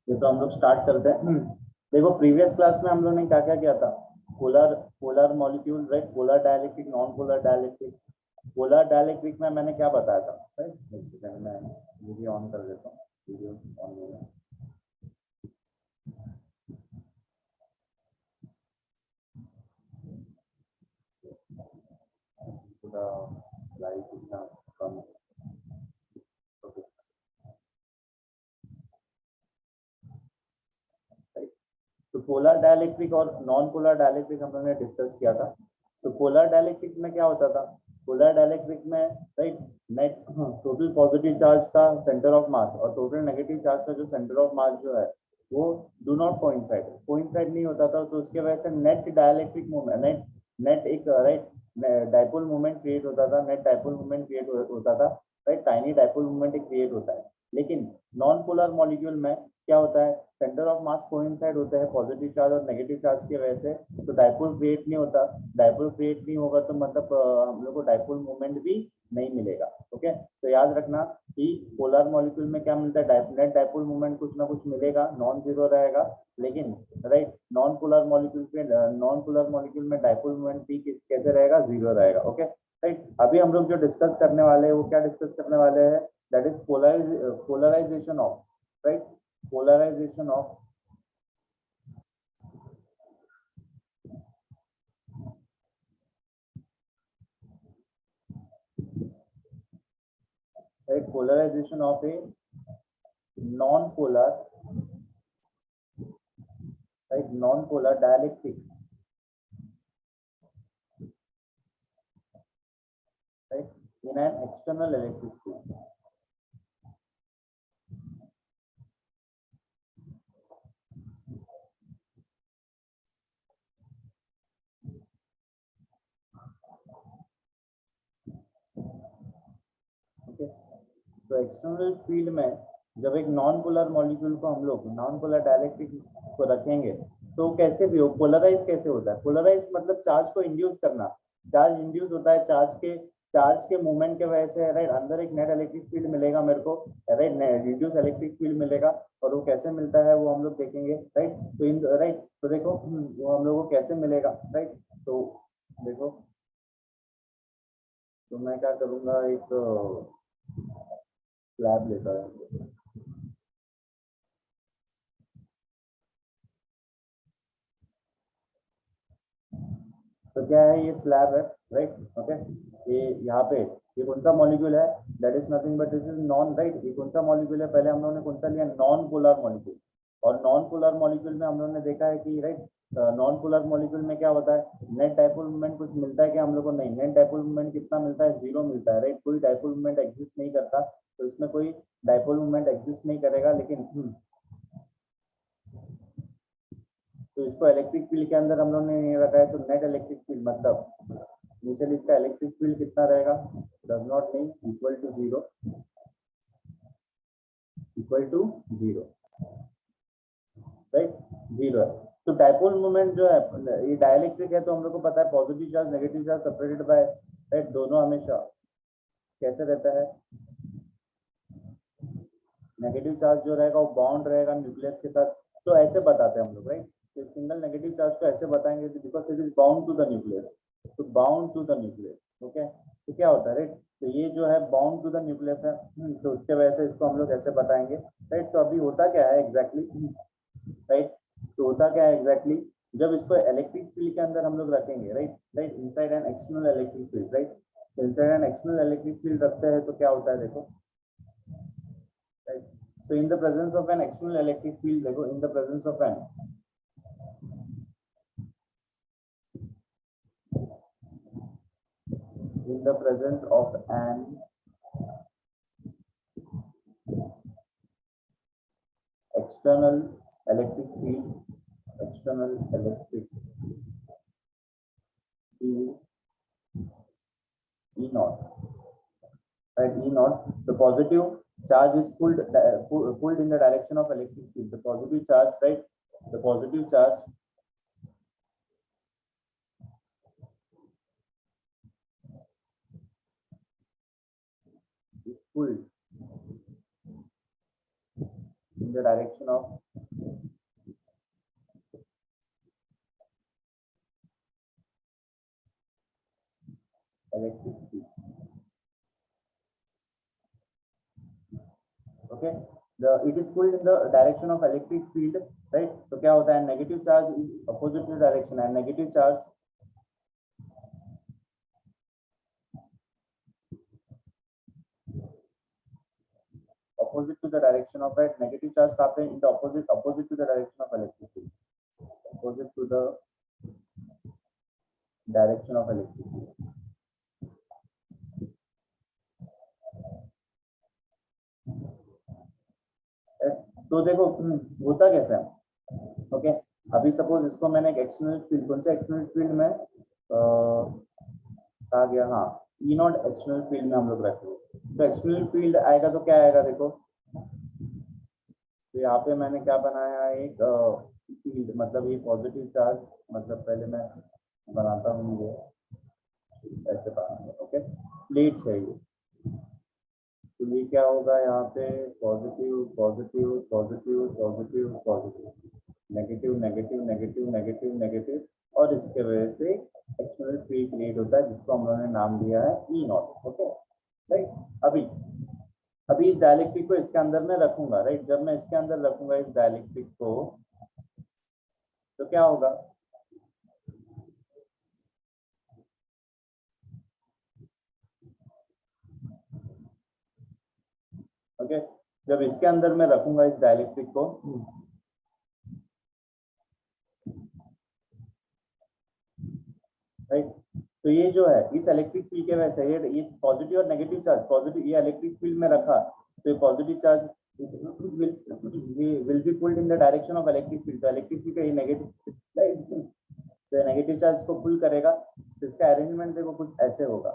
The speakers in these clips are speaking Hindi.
ये तो हम लोग स्टार्ट करते हैं। देखो प्रीवियस क्लास में हम लोग ने क्या क्या किया था, polar polar molecule, right, polar dielectric, non polar dielectric. Polar dielectric में मैंने क्या बताया था, राइट, एक सेकंड में वीडियो ऑन कर देता हूँ, वीडियो ऑन नहीं है। पूरा लाइट इतना कम है। तो पोलर डाइलेक्ट्रिक और नॉन पोलर डाइलेक्ट्रिक हम लोगों ने डिस्कस किया था। तो पोलर डाइलेक्ट्रिक में क्या होता था, पोलर डाइलेक्ट्रिक में, right, net total positive charge का सेंटर ऑफ मास और टोटल नेगेटिव चार्ज का जो सेंटर ऑफ मास जो है वो डू नॉट कोइंसाइड नहीं होता था। तो उसके वजह से net dielectric movement, net net एक, राइट, डाइपोल मूवमेंट क्रिएट होता था, नेट डाइपोल मूवमेंट क्रिएट होता था, राइट, टाइनी डाइपोल मूवमेंट एक क्रिएट होता है। लेकिन नॉन पोलर मॉलिक्यूल में क्या होता है, सेंटर ऑफ मास कोइंसाइड होता है पॉजिटिव चार्ज और नेगेटिव चार्ज की वजह से, तो डाइपोल क्रिएट नहीं होता। डाइपोल क्रिएट नहीं होगा तो मतलब हम लोग को डाइपोल मूवमेंट भी नहीं मिलेगा। ओके, तो याद रखना कि पोलर मॉलिक्यूल में क्या मिलता है, नेट डाइपोल मूवमेंट कुछ ना कुछ मिलेगा, नॉन जीरो रहेगा। लेकिन राइट, नॉन पोलर मॉलिक्यूल में डाइपोल मूवमेंट भी कैसे रहेगा, जीरो रहेगा। Okay, right. अभी हम लोग जो डिस्कस करने वाले हैं वो क्या डिस्कस करने वाले हैं, that is polarization of, right, polarization of, right, polarization of a non-polar, right, non-polar dielectric, right, in an external electric field. Okay, तो एक्सटर्नल फील्ड में जब एक नॉन पोलर मॉलिक्यूल को हम लोग नॉन पोलर डाइलेक्ट्रिक को रखेंगे तो कैसे भी हो, पोलराइज कैसे होता है, पोलराइज मतलब चार्ज को इंड्यूस करना। चार्ज इंड्यूस होता है चार्ज के मूवमेंट के वजह से, राइट, अंदर एक नेट इलेक्ट्रिक फील्ड मिलेगा मेरे को, राइट, रिड्यूस इलेक्ट्रिक फील्ड मिलेगा। और वो कैसे मिलता है वो हम लोग देखेंगे, राइट। तो राइट, तो देखो वो हम लोग को कैसे मिलेगा, राइट। तो देखो, तो मैं क्या करूँगा, एक स्लैब लेता है। तो क्या है, ये स्लैब है, राइट। ओके, ये यहाँ पे ये कौन सा मॉलिक्यूल है, that is nothing but this is non, right. ये कौन सा मॉलिक्यूल है, पहले हम लोगों ने कौन सा लिया, नॉन पोलर मॉलिक्यूल। और नॉन पोलर मॉलिक्यूल में हम लोगों ने देखा है कि, राइट, नॉन पोलर मॉलिक्यूल में क्या होता है, नेट डाइपोल मोमेंट कुछ मिलता है क्या हम लोग को, नहीं, नेट डाइपोल मोमेंट कितना मिलता है, जीरो मिलता है, राइट। कोई डाइपोल मोमेंट एग्जिस्ट नहीं करता, तो इसमें कोई डाइपोल मोमेंट एग्जिस्ट नहीं करेगा। लेकिन तो इसको इलेक्ट्रिक फील्ड के अंदर हम लोग ने ये रखा है, तो नेट इलेक्ट्रिक फील्ड मतलब इनिशियली इसका इलेक्ट्रिक फील्ड कितना रहेगा, does not mean equal to zero, equal to zero, right, zero है। तो डाइपोल मोमेंट जो है, ये डाइलेक्ट्रिक है, तो हम लोग को पता है positive charge negative charge separated by, right, दोनों हमेशा कैसे रहता है, नेगेटिव चार्ज जो रहेगा वो बाउंड रहेगा न्यूक्लियस के साथ। तो ऐसे बताते हैं हम लोग, राइट। तो सिंगल नेगेटिव चार्ज को ऐसे बताएंगे because it is bound to the nucleus, तो bound to the nucleus. Okay, तो क्या होता है, राइट, तो ये जो है बाउंड टू द न्यूक्लियस है, तो उसके वजह से इसको हम लोग ऐसे बताएंगे, राइट। तो अभी होता क्या है एग्जैक्टली, राइट, तो होता क्या है एग्जैक्टली, जब इसको इलेक्ट्रिक फील्ड के अंदर हम लोग रखेंगे, right, right, inside N external electric field, right, inside N external electric field रखते हैं तो क्या होता है, देखो, right. So in the presence of an external electric field, देखो, in the presence of an in the presence of an external electric field, external electric field E naught, right, E naught, the positive charge is pulled in the direction of electric field. The positive charge, right, the positive charge is pulled in the direction of electric field. Okay, it is pulled in the direction of electric field, right? तो क्या होता है, negative charge is opposite to direction and negative charge opposite to the direction of, right? Negative charge कहाँ पे, in the opposite to the direction of electric field, opposite to the direction of electric field. तो देखो होता कैसा है, ओके अभी सपोज इसको मैंने एक एक्सटर्नल फील्ड, कौन सा एक्सटर्नल फील्ड में कहा गया, हाँ ई नॉट एक्सटर्नल फील्ड में हम लोग रखे, तो एक्सटर्नल फील्ड आएगा तो क्या आएगा, देखो तो यहाँ पे मैंने क्या बनाया, एक फील्ड, मतलब ये पॉजिटिव चार्ज, मतलब पहले मैं बनाता हूँ ये ऐसे बनाऊंगा, ओके प्लेट्स है ये, तो ये क्या होगा यहाँ पे, positive positive positive positive positive, negative negative negative negative negative, और इसके वजह से एक्सटर्नल फील्ड क्रिएट होता है जिसको हम लोगों ने नाम दिया है ई नॉट, ओके राइट। अभी इस डायलेक्ट्रिक को इसके अंदर में रखूंगा, राइट, जब मैं इसके अंदर रखूंगा इस डायलेक्ट्रिक को, तो क्या होगा, ओके जब इसके अंदर मैं रखूंगा इस डायलेक्ट्रिक को, राइट, तो ये जो है इस इलेक्ट्रिक फील्ड के वजह से ये पॉजिटिव और नेगेटिव चार्ज, पॉजिटिव ये इलेक्ट्रिक फील्ड में रखा, तो ये positive charge will be pulled in the direction of electric field, तो इलेक्ट्रिक फील्ड का ये नेगेटिव, राइट, तो नेगेटिव चार्ज को पुल करेगा, तो इसका अरेंजमेंट देखो कुछ ऐसे होगा,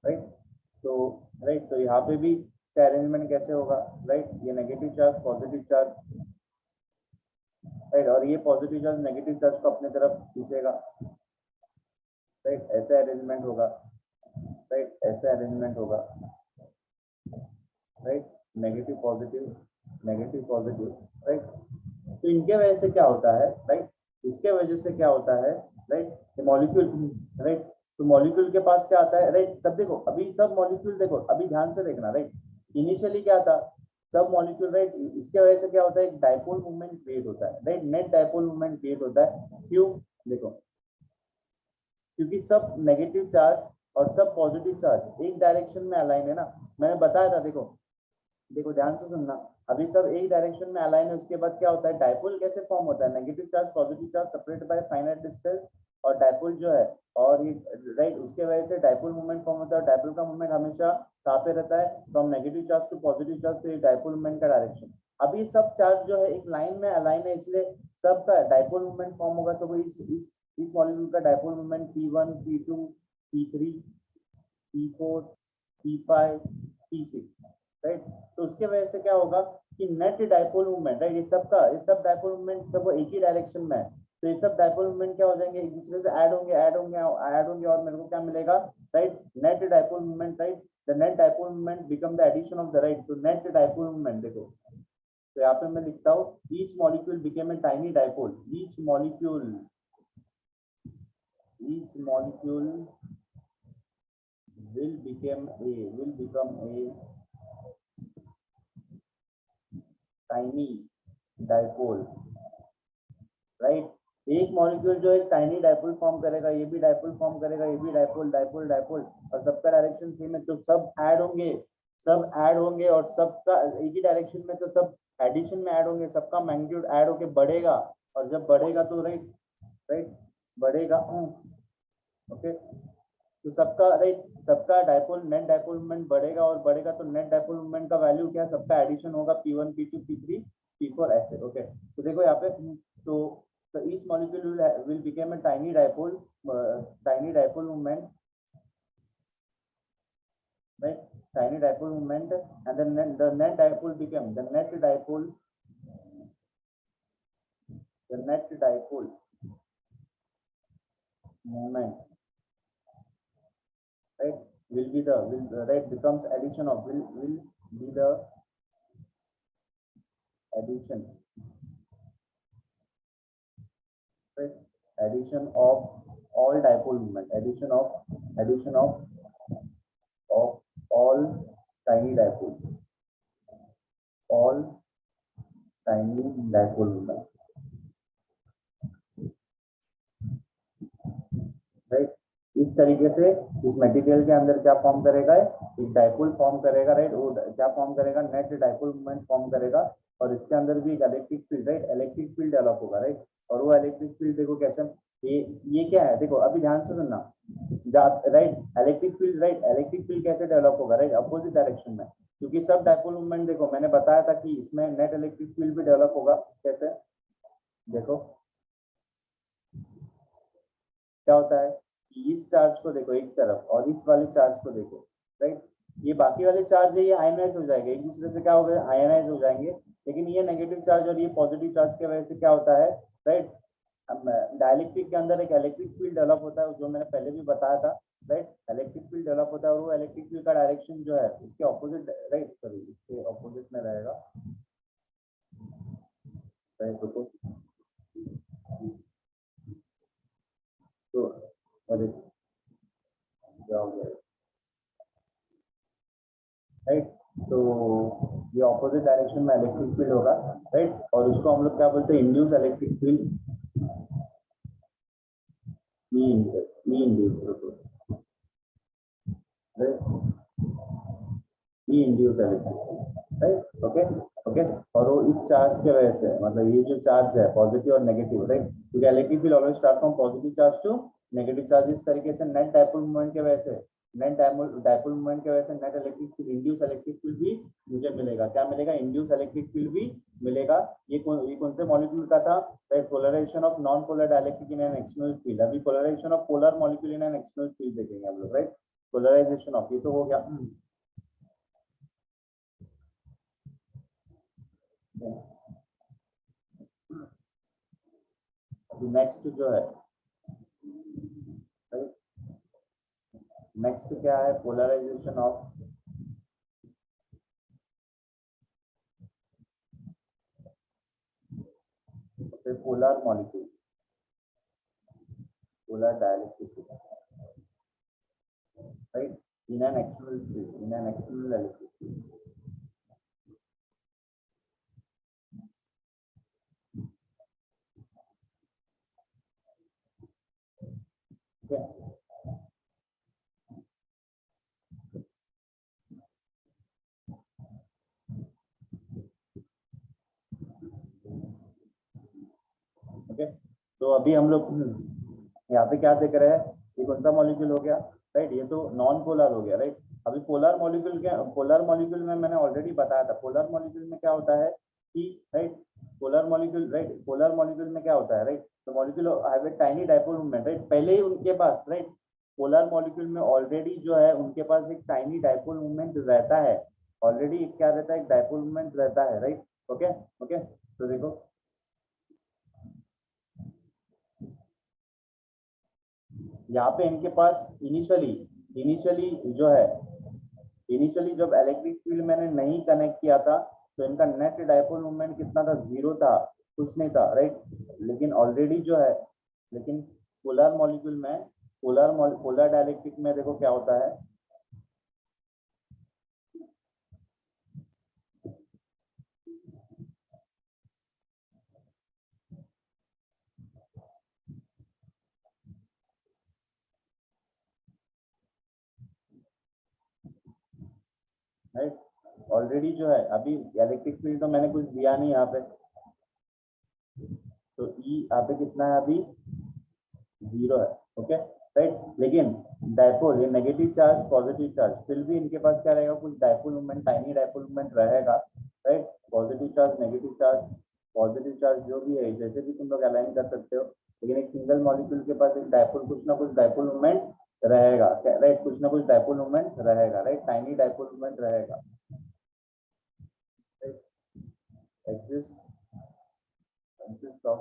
राइट, तो यहाँ पे भी इसका अरेंजमेंट कैसे होगा, राइट, ये negative charge positive charge, right, और ये पॉजिटिव चार्ज नेगेटिव चार्ज को अपने तरफ खींचेगा, राइट, ऐसा अरेंजमेंट होगा, राइट, ऐसा अरेंजमेंट होगा, राइट, नेगेटिव पॉजिटिव, राइट, तो इनके वजह से क्या होता है, राइट, इसके वजह से क्या होता है, राइट, मॉलिक्यूल, राइट, तो मॉलिक्यूल के पास क्या आता है, राइट, सब देखो अभी सब मॉलिक्यूल देखो, अभी ध्यान से देखना, राइट, इनिशियली क्या था, सब मॉलिक्यूल, राइट, इसके वजह से क्या होता है, एक डाइपोल मूवमेंट क्रिएट होता है, right, net dipole movement create होता है, क्यों, देखो क्योंकि सब नेगेटिव चार्ज और सब पॉजिटिव चार्ज एक डायरेक्शन में अलाइन है ना, मैंने बताया था, देखो ध्यान से सुनना, अभी सब एक डायरेक्शन में अलाइन है, उसके बाद क्या होता है, डाइपोल कैसे फॉर्म होता है, negative charge positive charge separate by finite distance, और डाइपोल जो है, और ये राइट, उसके वजह से डाइपोल मूवमेंट फॉर्म होता है, डाइपोल का मूवमेंट हमेशा कहाँ पे रहता है, from negative charge to positive charge, तो ये डाइपोल मूवमेंट का डायरेक्शन, अभी सब चार्ज जो है एक लाइन में अलाइन है, इसलिए सबका डाइपोल मूवमेंट फॉर्म होगा, सब इस मॉलिक्यूल का dipole movement P1 P2 P3 P4 P5 P6, right, तो उसके वजह से क्या होगा कि नेट डाइपोल मूवमेंट, राइट, ये सब डाइपोल मूवमेंट सब एक ही डायरेक्शन में है, तो ये सब डाइपोल मूवमेंट क्या हो जाएंगे, एक दूसरे से ऐड होंगे और मेरे को क्या मिलेगा, right, net dipole movement, right, the net dipole movement become the addition of the, right, तो नेट डाइपोल मूवमेंट देखो, तो यहाँ पे मैं लिखता हूँ each molecule became a tiny dipole, each molecule will become a tiny dipole, right, एक मॉलिक्यूल जो एक टाइनी डाइपोल फॉर्म करेगा, ये भी डाइपोल फॉर्म करेगा, ये भी डाइपोल डाइपोल डाइपोल, और सबका डायरेक्शन सेम है, तो सब ऐड होंगे और सबका एक ही डायरेक्शन में, तो सब एडिशन में ऐड होंगे, सबका मैग्नीट्यूड ऐड होके बढ़ेगा, और जब बढ़ेगा तो राइट बढ़ेगा, ओके, तो सबका डाइपोल नेट डाइपोल मूवमेंट बढ़ेगा, और बढ़ेगा तो नेट डाइपोल मूवमेंट का वैल्यू क्या है, सबका एडिशन होगा P1 P2 P3 P4 ऐसे, ओके, तो देखो यहाँ पे, तो each molecule will become a tiny dipole movement, right, tiny dipole movement, and then the net dipole became the net dipole moment, right, right, becomes addition of, will be the addition, right, addition of all dipole moment, addition of all tiny dipole, all tiny dipole moment, right. इस तरीके से इस मटेरियल के अंदर क्या फॉर्म करेगा, एक डाइपोल फॉर्म करेगा, राइट। वो क्या फॉर्म करेगा, नेट डाइपोल मोमेंट फॉर्म करेगा, और इसके अंदर भी एक electric field, right, electric field develop होगा, राइट। और वो इलेक्ट्रिक फील्ड देखो कैसे, ये क्या है, देखो अभी ध्यान से सुनना, right, electric field, right, electric field कैसे डेवलप होगा, राइट, अपोजिट डायरेक्शन में, क्योंकि सब डाइपोल मोमेंट देखो मैंने बताया था कि इसमें नेट इलेक्ट्रिक फील्ड भी डेवलप होगा। कैसे, देखो क्या होता है, इस चार्ज को देखो एक तरफ और इस वाले चार्ज को देखो, राइट, ये बाकी वाले चार्ज है ये आयनाइज हो जाएंगे, एक दूसरे से क्या हो गए, आयनाइज हो जाएंगे, लेकिन ये नेगेटिव चार्ज और ये पॉजिटिव चार्ज की वजह से क्या होता है, राइट, डाइलेक्ट्रिक के अंदर एक इलेक्ट्रिक फील्ड डेवलप होता है, जो मैंने पहले भी बताया था, राइट, इलेक्ट्रिक फील्ड डेवलप होता है, और वो इलेक्ट्रिक फील्ड का डायरेक्शन जो है इसके ऑपोजिट, राइट, सॉरी इसके ऑपोजिट में रहेगा, राइट, तो अरे क्या हो गया, राइट, तो ये ऑपोजिट डायरेक्शन में इलेक्ट्रिक फील्ड होगा, राइट, और उसको हम लोग क्या बोलते हैं, induce electric field, E induce, E induce electric, right, okay okay. और वो इस चार्ज के वजह से, मतलब ये जो चार्ज है पॉजिटिव और नेगेटिव, राइट, क्योंकि electric field always start from positive charge to negative charge, इस तरीके से नेट डाइपोल मोमेंट के वजह से, नेट डाइपोल मोमेंट की वजह से net electric field, induce electric field भी मुझे मिलेगा, क्या मिलेगा, इंड्यूस इलेक्ट्रिक फील्ड भी मिलेगा। ये कौन से मॉलिक्यूल का था, polarization of non polar dielectric in an external field, अभी polarization of polar molecule in an external field देखेंगे हम लोग, राइट, पोलराइजेशन ऑफ, ये तो हो गया। अभी नेक्स्ट जो है, नेक्स्ट क्या है, polarization of polar molecule, polar dielectric, right, in an external field, in an external electric field, ठीक है। ओके, तो अभी हम लोग यहाँ पे क्या देख रहे हैं, ये कौन सा मॉलिक्यूल हो गया, राइट, ये तो नॉन पोलर हो गया, राइट। अभी पोलर मॉलिक्यूल के, पोलर मॉलिक्यूल में मैंने ऑलरेडी बताया था, पोलर मॉलिक्यूल में क्या होता है कि, right, polar molecule, right, polar molecule में क्या होता है, राइट, तो molecule have a tiny dipole moment, right, पहले ही उनके पास, राइट, पोलर मॉलिक्यूल में ऑलरेडी जो है उनके पास एक टाइनी डाइपोल मोमेंट रहता है, ऑलरेडी क्या रहता है, एक डाइपोल मोमेंट रहता है, राइट, ओके ओके। तो देखो यहाँ पे इनके पास इनिशियली जो है, इनिशियली जब इलेक्ट्रिक फील्ड मैंने नहीं कनेक्ट किया था, तो इनका नेट डाइपोल मोमेंट कितना था, 0 था, कुछ नहीं था, राइट, लेकिन ऑलरेडी जो है, लेकिन पोलर मॉलिक्यूल में, पोलर डाइलेक्ट्रिक में देखो क्या होता है, राइट, ऑलरेडी जो है अभी इलेक्ट्रिक फील्ड तो मैंने कुछ दिया नहीं यहाँ पे, तो ई यहाँ पे कितना है अभी, 0 है, ओके, राइट, लेकिन डाइपोल, ये नेगेटिव चार्ज पॉजिटिव चार्ज, फिर भी इनके पास क्या रहेगा, कुछ dipole moment, tiny dipole moment रहेगा, right, positive charge, negative charge, positive charge जो भी है जैसे भी तुम लोग अलाइन कर सकते हो, लेकिन एक सिंगल मॉलिक्यूल के पास एक डाइपोल, कुछ ना कुछ डाइपोल मोमेंट रहेगा, राइट, कुछ ना कुछ डाइपोल मोमेंट रहेगा, राइट, टाइनी डाइपोल मोमेंट रहेगा, exist of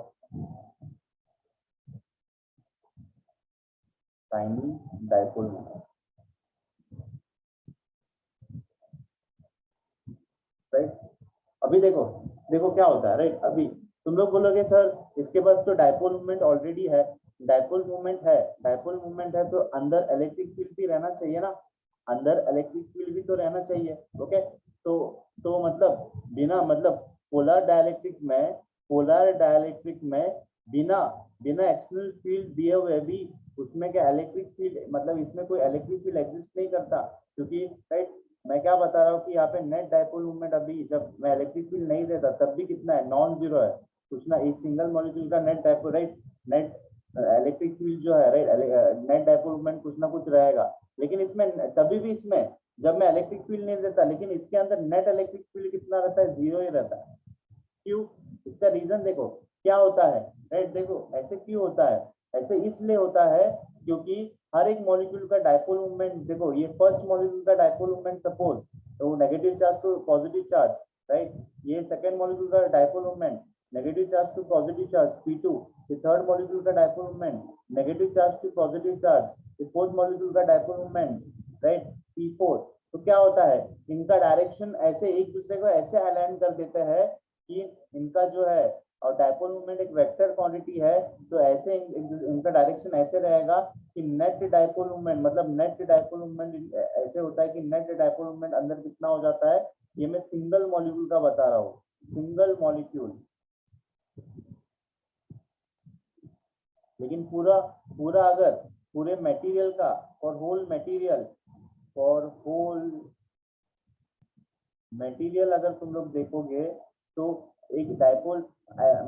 tiny dipole moment, right. अभी देखो, देखो क्या होता है, राइट, अभी तुम लोग बोलोगे सर इसके पास तो डाइपोल मोमेंट ऑलरेडी है, डायपोल मूवमेंट है तो अंदर इलेक्ट्रिक फील्ड भी रहना चाहिए ना, अंदर इलेक्ट्रिक फील्ड भी तो रहना चाहिए। ओके, तो मतलब बिना मतलब पोलर डाइलेक्ट्रिक में बिना बिना एक्सटर्नल फील्ड दिए हुए भी उसमें क्या इलेक्ट्रिक फील्ड मतलब इसमें कोई इलेक्ट्रिक फील्ड एग्जिस्ट नहीं करता, क्योंकि राइट मैं क्या बता रहा हूँ कि यहाँ पे नेट डायपोल मूवमेंट अभी जब मैं इलेक्ट्रिक फील्ड नहीं देता तब भी कितना है, नॉन जीरो है कुछ ना, एक सिंगल मॉलिक्यूल का net dipole right, net electric field जो है राइट, नेट डायपोल मूवमेंट कुछ ना कुछ रहेगा। लेकिन इसमें तभी भी इसमें जब मैं इलेक्ट्रिक फील्ड नहीं देता लेकिन इसके अंदर नेट इलेक्ट्रिक फील्ड कितना रहता है, जीरो ही रहता है। क्यों? इसका रीजन देखो क्या होता है, राइट देखो ऐसे क्यों होता है, ऐसे इसलिए होता है क्योंकि हर एक मॉलिक्यूल का डायपोल मूवमेंट देखो, ये फर्स्ट मॉलिक्यूल का डायपोल मूवमेंट सपोज तो negative charge to positive charge, right, ये सेकंड मॉलिक्यूल का dipole movement negative charge to positive charge P2, ये थर्ड मॉलिक्यूल का dipole movement negative charge to positive charge, ये फोर्थ मॉलिक्यूल का डायपोल मूवमेंट राइट P4। तो क्या होता है, इनका डायरेक्शन ऐसे एक दूसरे को ऐसे अलाइन कर देते हैं कि इनका जो है और डायपोल मूवमेंट एक वेक्टर क्वांटिटी है, तो ऐसे इनका डायरेक्शन ऐसे रहेगा कि नेट डायपोल मूवमेंट मतलब नेट डायपोल मूवमेंट ऐसे होता है कि नेट डायपोल मूवमेंट अंदर कितना हो जाता है, ये मैं सिंगल मॉलिक्यूल का बता रहा हूँ, सिंगल मॉलिक्यूल। लेकिन पूरा पूरा अगर पूरे मटेरियल का फॉर होल मटेरियल अगर तुम लोग देखोगे तो एक डायपोल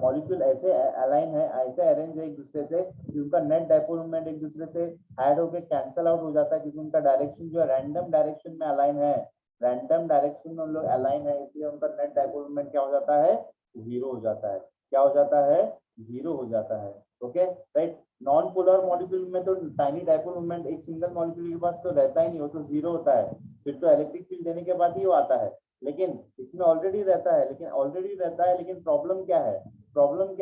मॉलिक्यूल ऐसे अलाइन है, ऐसे अरेंज है एक दूसरे से कि उनका नेट डायपोल मूवमेंट एक दूसरे से ऐड होके कैंसल आउट हो जाता है, क्योंकि उनका डायरेक्शन जो है रैंडम डायरेक्शन में अलाइन है, रैंडम डायरेक्शन में उन लोग अलाइन है, इसलिए उनका नेट डायपोल मूवमेंट क्या हो जाता है, जीरो हो जाता है। क्या हो जाता है, जीरो हो जाता है। Okay right, non polar molecule में तो टाइनी डायपोल मूवमेंट एक सिंगल मॉलिक्यूल के पास तो रहता ही नहीं, वो तो जीरो होता है, फिर तो इलेक्ट्रिक फील्ड देने के बाद ही वो आता है। लेकिन इसमें ऑलरेडी रहता है, लेकिन प्रॉब्लम क्या है, प्रॉब्लम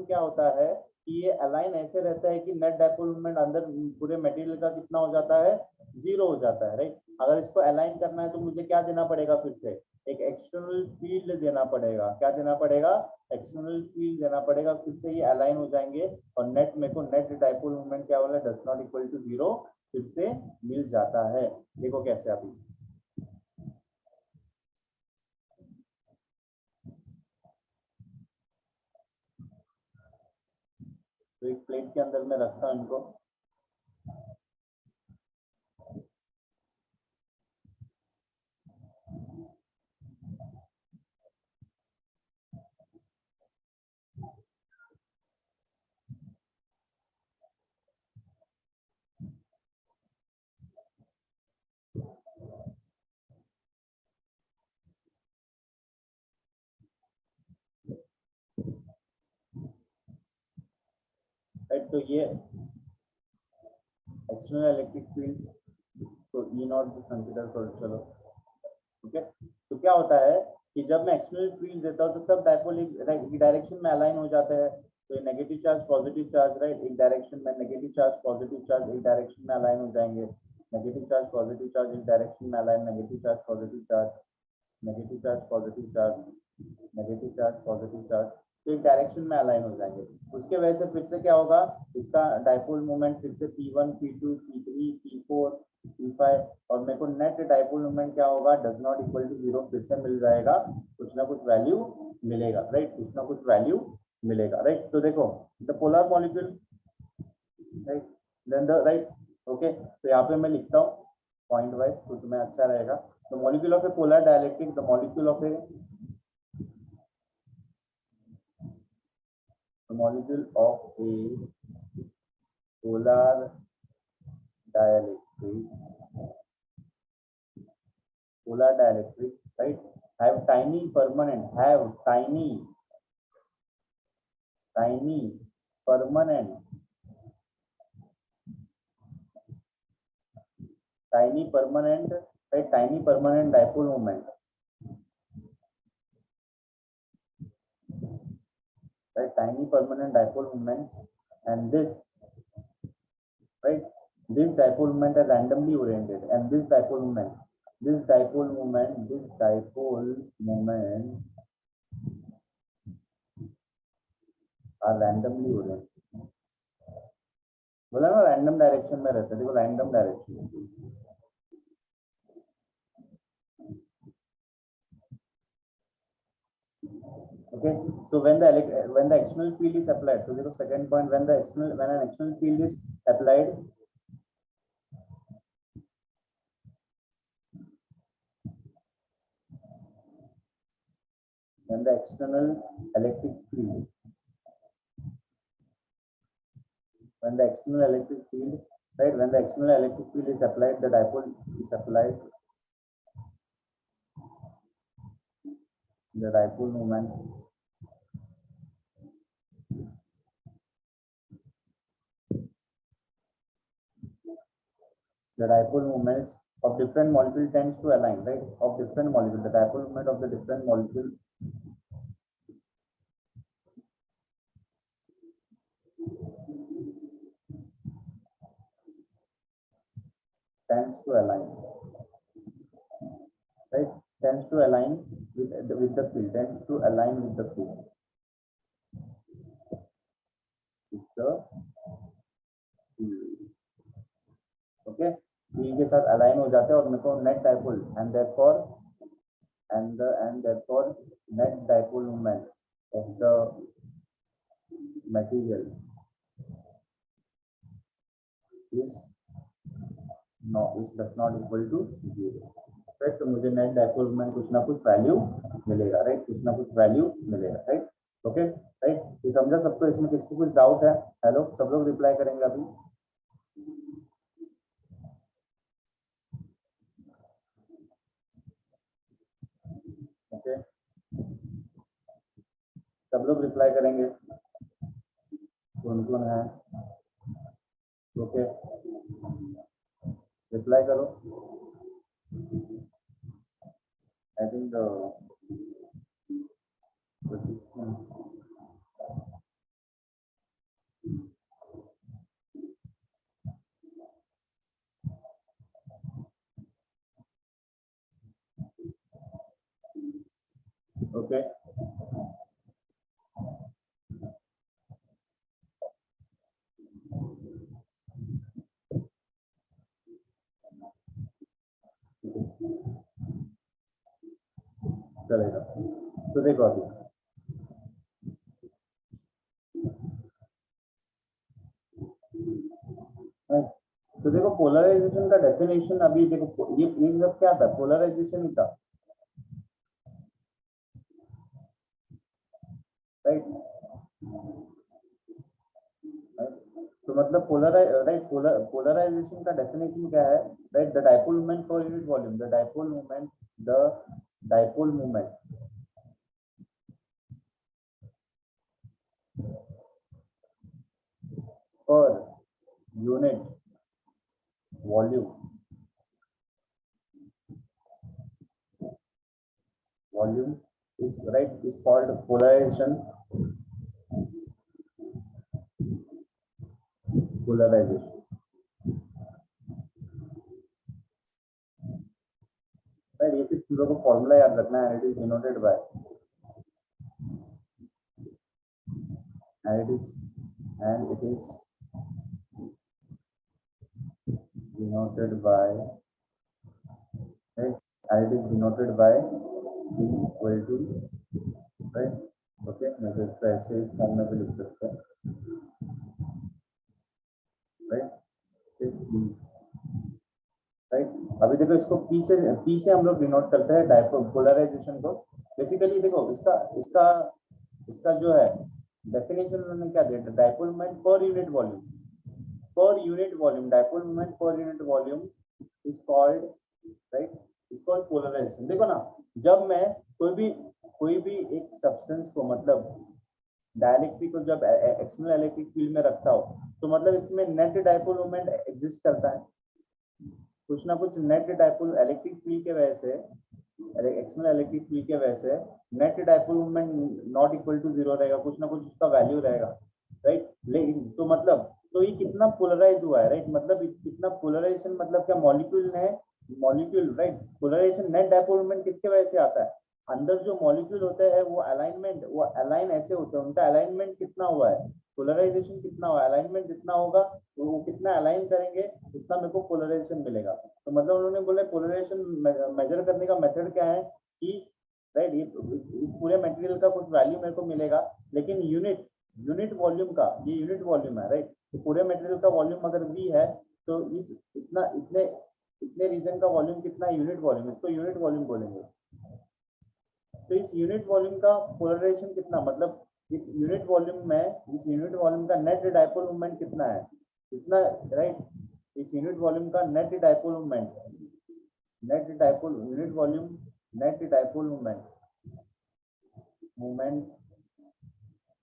क्या होता है कि ये अलाइन ऐसे रहता है कि नेट डायपोल मूवमेंट अंदर पूरे मटेरियल का कितना हो जाता है, जीरो हो जाता है राइट। अगर इसको अलाइन करना है तो मुझे क्या देना पड़ेगा, फिर से एक एक्सटर्नल फील्ड देना पड़ेगा, क्या देना पड़ेगा, एक्सटर्नल फील्ड देना पड़ेगा, फिर से ये अलाइन हो जाएंगे और नेट मेरे को नेट डायपोल मूवमेंट क्या वाला does not equal to zero फिर से मिल जाता है। देखो कैसे अभी तो एक प्लेट के अंदर मैं रखता हूँ इनको, राइट, तो ये एक्सटर्नल इलेक्ट्रिक फील्ड तो ई नॉट भी कंसिडर करो, चलो ओके। तो क्या होता है कि जब मैं एक्सटर्नल फील्ड देता हूँ तो सब डायपोल एक डायरेक्शन में अलाइन हो जाते हैं, तो ये negative charge positive charge right एक डायरेक्शन में, नेगेटिव चार्ज पॉजिटिव चार्ज एक डायरेक्शन में अलाइन हो जाएंगे, नेगेटिव चार्ज पॉजिटिव चार्ज एक डायरेक्शन में align, negative charge positive charge, negative charge positive charge, negative charge positive charge, तो एक डायरेक्शन में अलाइन हो जाएंगे। उसके वजह से फिर से क्या होगा, इसका डायपोल मोमेंट फिर से P1 P2 P3 P4 P5 और मेरे को नेट डायपोल मोमेंट क्या होगा, does not equal to zero फिर से मिल जाएगा, कुछ ना कुछ वैल्यू मिलेगा राइट, कुछ ना कुछ वैल्यू मिलेगा राइट। तो देखो the polar molecule right, then the right okay, तो यहाँ पे मैं लिखता हूँ पॉइंट वाइज तो तुम्हें अच्छा रहेगा। The molecule of A polar dielectric, the molecule of A the molecule of a polar dielectric, right, have tiny permanent permanent right, tiny permanent dipole moment, right, tiny permanent dipole moments, and this right, this dipole moment are randomly oriented, and this dipole moment are randomly oriented, बोला ना रैंडम डायरेक्शन में रहता है, देखो random direction. Okay, so when the external field is applied, so the second point, when an external field is applied, when the external electric field, when the external electric field, right, when the external electric field is applied, the dipole is applied, the dipole moment of different molecule tends to align, right? Of different molecule, the dipole moment of the different molecule tends to align, right? Tends to align with the field, tends to align with the field. With the field. Okay, field के साथ align हो जाते हैं और मेरे को net dipole and therefore net dipole moment of the material is does not equal to 0, right? तो मुझे net dipole moment कुछ ना कुछ वैल्यू मिलेगा, राइट? कुछ ना कुछ वैल्यू मिलेगा, राइट? Okay, right? ये समझा सबको? इसमें किसको कुछ डाउट है? हेलो, सब लोग रिप्लाई करेंगे अभी? ओके, सब लोग रिप्लाई करेंगे? कौन कौन है? ओके, रिप्लाई करो। आई थिंक ओके, चलेगा। तो देखो अभी तो देखो पोलराइजेशन का डेफिनेशन अभी देखो, ये सब क्या था? पोलराइजेशन ही था, राइट? तो मतलब पोलराइजेशन का डेफिनेशन क्या है, right? The dipole moment per unit volume, the dipole moment per unit volume is right is called polarization right? ये सिर्फ चीजों को फॉर्मूला याद रखना है। It is denoted by and it is denoted by, right? And it is denoted by d equal to, right? Okay, मैं तो इसको ऐसे इस फॉर्म में भी लिख सकता हूँ, right? राइट, अभी देखो इसको पी से हम लोग डिनोट करते हैं डाइपोल पोलराइजेशन को। बेसिकली देखो इसका इसका इसका जो है डेफिनेशन उन्होंने क्या दिया? Dipole moment per unit volume, dipole moment per unit volume is called, right, is called polarization. देखो ना, जब मैं कोई भी एक सब्सटेंस को मतलब डाइलेक्ट्रिक को जब एक्सटर्नल इलेक्ट्रिक फील्ड में रखता हो तो मतलब इसमें नेट डाइपोल मोमेंट एग्जिस्ट करता है, कुछ ना कुछ नेट डाइपोल इलेक्ट्रिक फील्ड के वजह से, एक्सटर्नल इलेक्ट्रिक फील्ड के वजह से net dipole moment not equal to 0 रहेगा, कुछ ना कुछ उसका वैल्यू रहेगा, राइट? लेकिन तो मतलब तो ये कितना पोलराइज हुआ है, राइट? मतलब कितना पोलराइजेशन, मतलब क्या molecule, right? Polarization net dipole moment किसके वजह से आता है? अंदर जो मॉलिक्यूल होते हैं वो अलाइन ऐसे होते हैं, उनका अलाइनमेंट कितना हुआ है? पोलराइजेशन कितना होगा, अलाइनमेंट जितना होगा वो कितना अलाइन करेंगे उतना मेरे को पोलराइजेशन मिलेगा। तो मतलब उन्होंने बोला पोलराइजेशन मेजर करने का मेथड क्या है कि राइट ये इस पूरे मटेरियल का कुछ वैल्यू मेरे को मिलेगा, लेकिन यूनिट वॉल्यूम का, ये यूनिट वॉल्यूम है राइट, तो पूरे मटेरियल का वॉल्यूम अगर V है तो इतना इतने इतने रीजन का वॉल्यूम कितना यूनिट वॉल्यूम, इसको यूनिट वॉल्यूम बोलेंगे। तो इस यूनिट वॉल्यूम का पोलराइजेशन कितना, मतलब इस यूनिट वॉल्यूम का नेट डाइपोल मोमेंट कितना है, इतना राइट। इस यूनिट वॉल्यूम का net dipole moment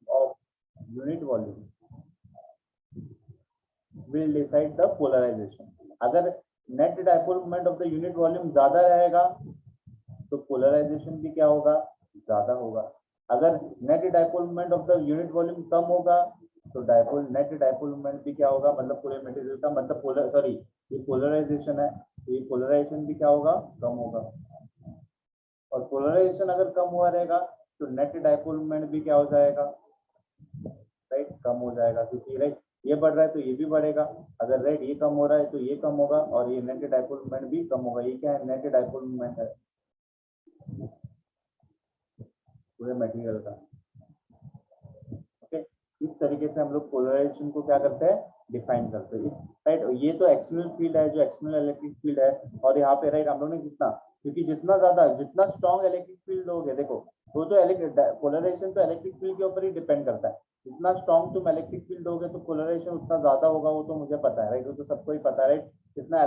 of unit volume will decide the polarization। अगर net dipole moment of the unit volume ज्यादा रहेगा तो पोलराइजेशन भी क्या होगा, ज्यादा होगा। अगर net dipole moment of the unit volume कम होगा तो नेट डाइपोल मोमेंट भी क्या होगा, मतलब पूरे मटेरियल का मतलब ये पोलराइजेशन है, तो ये पोलराइजेशन भी क्या होगा, कम होगा। और पोलराइजेशन अगर कम हुआ रहेगा तो नेट डाइपोल मोमेंट भी क्या हो जाएगा, राइट, कम हो जाएगा, क्योंकि राइट ये बढ़ रहा है तो ये भी बढ़ेगा। अगर राइट ये कम हो रहा है तो ये कम होगा और ये नेट डाइपोल मोमेंट भी कम होगा। ये क्या है, नेट डाइपोल मोमेंट है पूरे मटेरियल का। ओके, इस तरीके से हम लोग पोलराइजेशन को क्या करते हैं, डिफाइन करते हैं, राइट। ये तो एक्सटर्नल फील्ड है, जो एक्सटर्नल इलेक्ट्रिक फील्ड है। और यहाँ पे राइट हम लोग ने क्योंकि जितना स्ट्रॉन्ग इलेक्ट्रिक फील्ड हो गया, देखो वो तो पोलराइजेशन तो इलेक्ट्रिक फील्ड के ऊपर ही डिपेंड करता है। जितना स्ट्रॉन्ग तुम इलेक्ट्रिक फील्ड होगे तो पोलराइजेशन उतना ज्यादा होगा, वो तो मुझे पता है राइट, वो तो सबको ही पता है राइट। जितना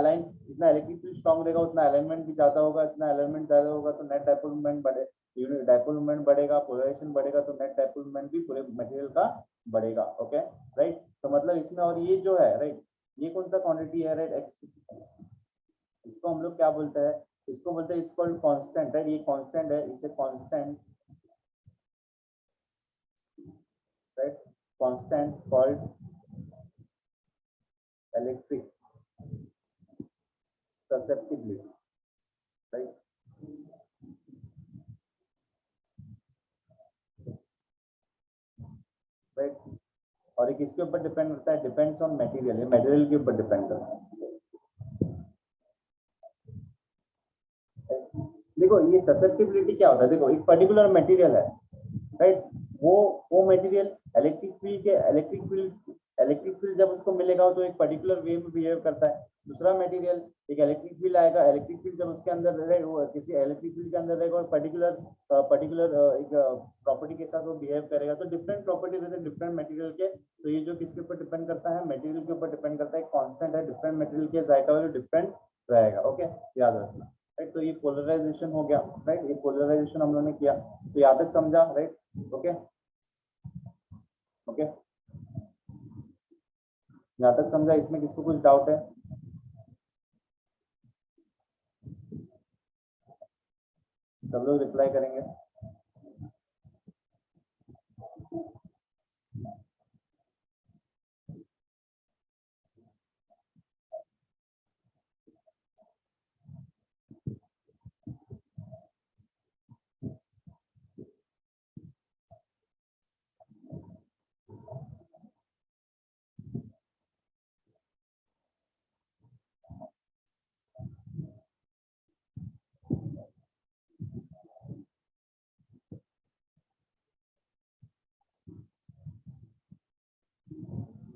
इलेक्ट्रिक फील्ड स्ट्रॉन्ग रहेगा उतना अलाइनमेंट भी ज्यादा होगा, इतना अलाइनमेंट ज्यादा होगा तो net dipole moment unit dipole moment बढ़ेगा, पोलराइजेशन बढ़ेगा तो नेट डाइपोल मोमेंट भी पूरे मटेरियल का बढ़ेगा। ओके राइट, तो मतलब इसमें, और ये जो है राइट, ये कौन सा क्वांटिटी है राइट, एक्स, इसको हम लोग क्या बोलते हैं, इसको बोलते हैं इसको कांस्टेंट, राइट। ये कांस्टेंट है, इसे constant, right, constant called electric susceptibility, right. Right, और ये किसके ऊपर डिपेंड करता है, डिपेंड्स ऑन मटेरियल, ये मटेरियल के ऊपर डिपेंड करता है। देखो ये ससेप्टिबिलिटी क्या होता है, देखो एक पर्टिकुलर मटेरियल है राइट, वो मटेरियल इलेक्ट्रिक फील्ड जब उसको मिलेगा तो एक पर्टिकुलर वे में बिहेव करता है। दूसरा मटेरियल, एक इलेक्ट्रिक फील्ड आएगा, इलेक्ट्रिक फील्ड जब उसके अंदर रहेगा, वो किसी इलेक्ट्रिक फील्ड के अंदर रहेगा और पर्टिकुलर एक प्रॉपर्टी के साथ वो बिहेव करेगा, तो डिफरेंट प्रॉपर्टी रहते हैं डिफरेंट मटेरियल के। तो ये जो किसके ऊपर डिपेंड करता है, मटेरियल के ऊपर डिपेंड करता है, कांस्टेंट है, डिफरेंट मटेरियल के जायका वैल्यू डिफरेंट रहेगा। ओके, याद रखना राइट। तो ये पोलराइजेशन हो गया राइट, ये पोलराइजेशन हम लोगों ने किया, तो याद तक समझा राइट। ओके ओके, यहाँ तक समझा, इसमें किसको कुछ डाउट है, सब लोग रिप्लाई करेंगे।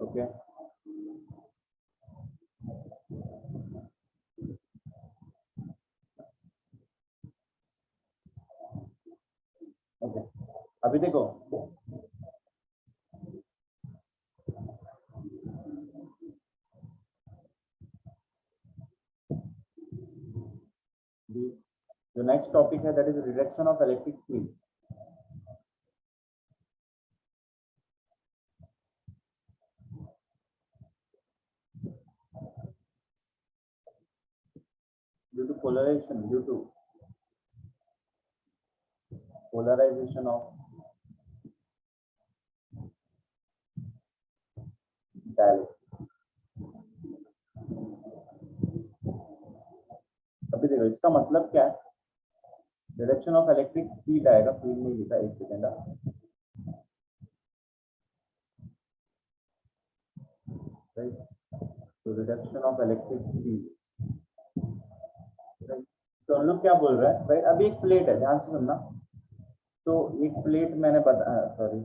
ओके ओके, अभी देखो जो नेक्स्ट टॉपिक है that is reduction of electric field. Due to polarization of dielectric। अभी देखो इसका मतलब क्या है, रिडक्शन ऑफ इलेक्ट्रिक फील्ड आएगा, फील्ड नहीं लिखा, एक सेकेंड। राइट, तो reduction of electric field, right. तो हम लोग क्या बोल रहे हैं, राइट, अभी एक प्लेट है, ध्यान से सुनना। तो एक प्लेट मैंने बताया, सॉरी,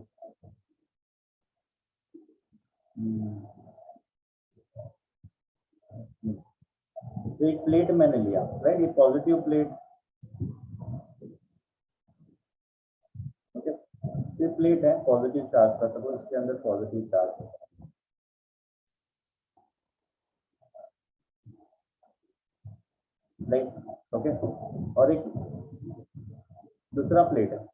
तो एक प्लेट मैंने लिया, राइट, ये पॉजिटिव प्लेट, ओके, ये प्लेट है पॉजिटिव चार्ज का, सपोज इसके अंदर पॉजिटिव चार्ज है, राइट, ओके, और एक दूसरा प्लेट है,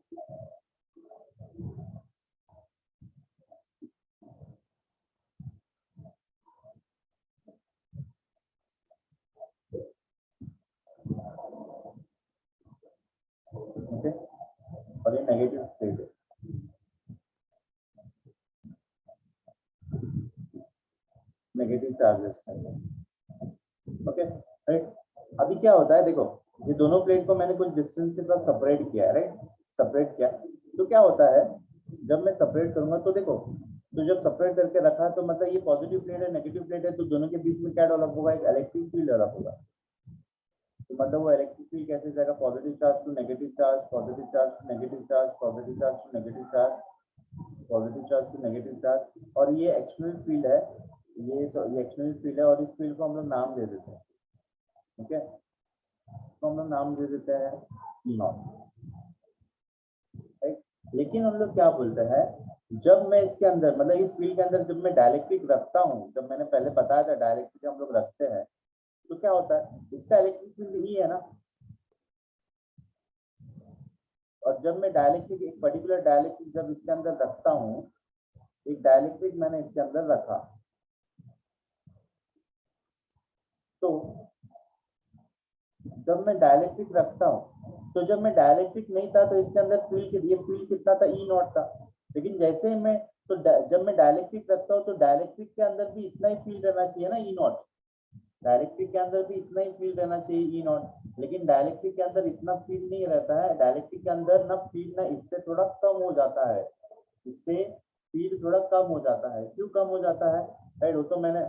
ओके, और ये नेगेटिव प्लेट है, नेगेटिव चार्जेस है, ओके, राइट। अभी क्या होता है, देखो, ये दोनों प्लेट को मैंने कुछ डिस्टेंस के साथ सेपरेट किया है, राइट, सेपरेट किया, तो क्या होता है, जब मैं सेपरेट करूंगा तो देखो, तो जब सेपरेट करके रखा तो मतलब ये पॉजिटिव प्लेट है, नेगेटिव प्लेट है, तो दोनों के बीच में क्या डेवलप होगा, एक इलेक्ट्रिक फील्ड डेवलप होगा। तो मतलब वो इलेक्ट्रिक फील्ड कैसे जाएगा, positive charge to negative charge, positive charge to negative charge, positive charge to negative charge, positive charge to negative charge, और ये एक्सटर्नल फील्ड है, ये एक्सटर्नल फील्ड है, और इस फील्ड को हम लोग नाम दे देते हैं, ठीक है, तो हम लोग नाम दे देते हैं ई नॉट, राइट। लेकिन हम लोग क्या बोलते हैं, जब मैं इसके अंदर, मतलब इस फील्ड के अंदर जब मैं डायलेक्ट्रिक रखता हूँ, जब मैंने पहले बताया था डायलेक्ट्रिक हम लोग रखते हैं, तो क्या होता है, इसका इलेक्ट्रिक फील्ड ई है ना, और जब मैं डायलेक्ट्रिक, एक पर्टिकुलर डायलेक्ट्रिक जब इसके अंदर रखता हूँ, एक डायलेक्ट्रिक मैंने इसके अंदर रखा, तो जब मैं डायलेक्ट्रिक रखता हूँ, तो जब मैं डायलेक्ट्रिक नहीं था तो इसके अंदर फील्ड, ये फील्ड कितना था, ई नॉट था। लेकिन जैसे ही मैं, तो जब मैं डायलेक्ट्रिक रखता हूँ तो डायलेक्ट्रिक के अंदर भी इतना ही फील्ड रहना चाहिए ना, ई नॉट, डायलेक्ट्रिक के अंदर भी इतना ही फील्ड रहना चाहिए, ई नॉट। लेकिन डायलेक्ट्रिक के अंदर इतना फील्ड नहीं रहता है, डायलेक्ट्रिक के अंदर ना फील्ड ना इससे थोड़ा कम हो जाता है, इससे फील्ड थोड़ा कम हो जाता है। क्यों कम हो जाता है, राइट, वो तो मैंने,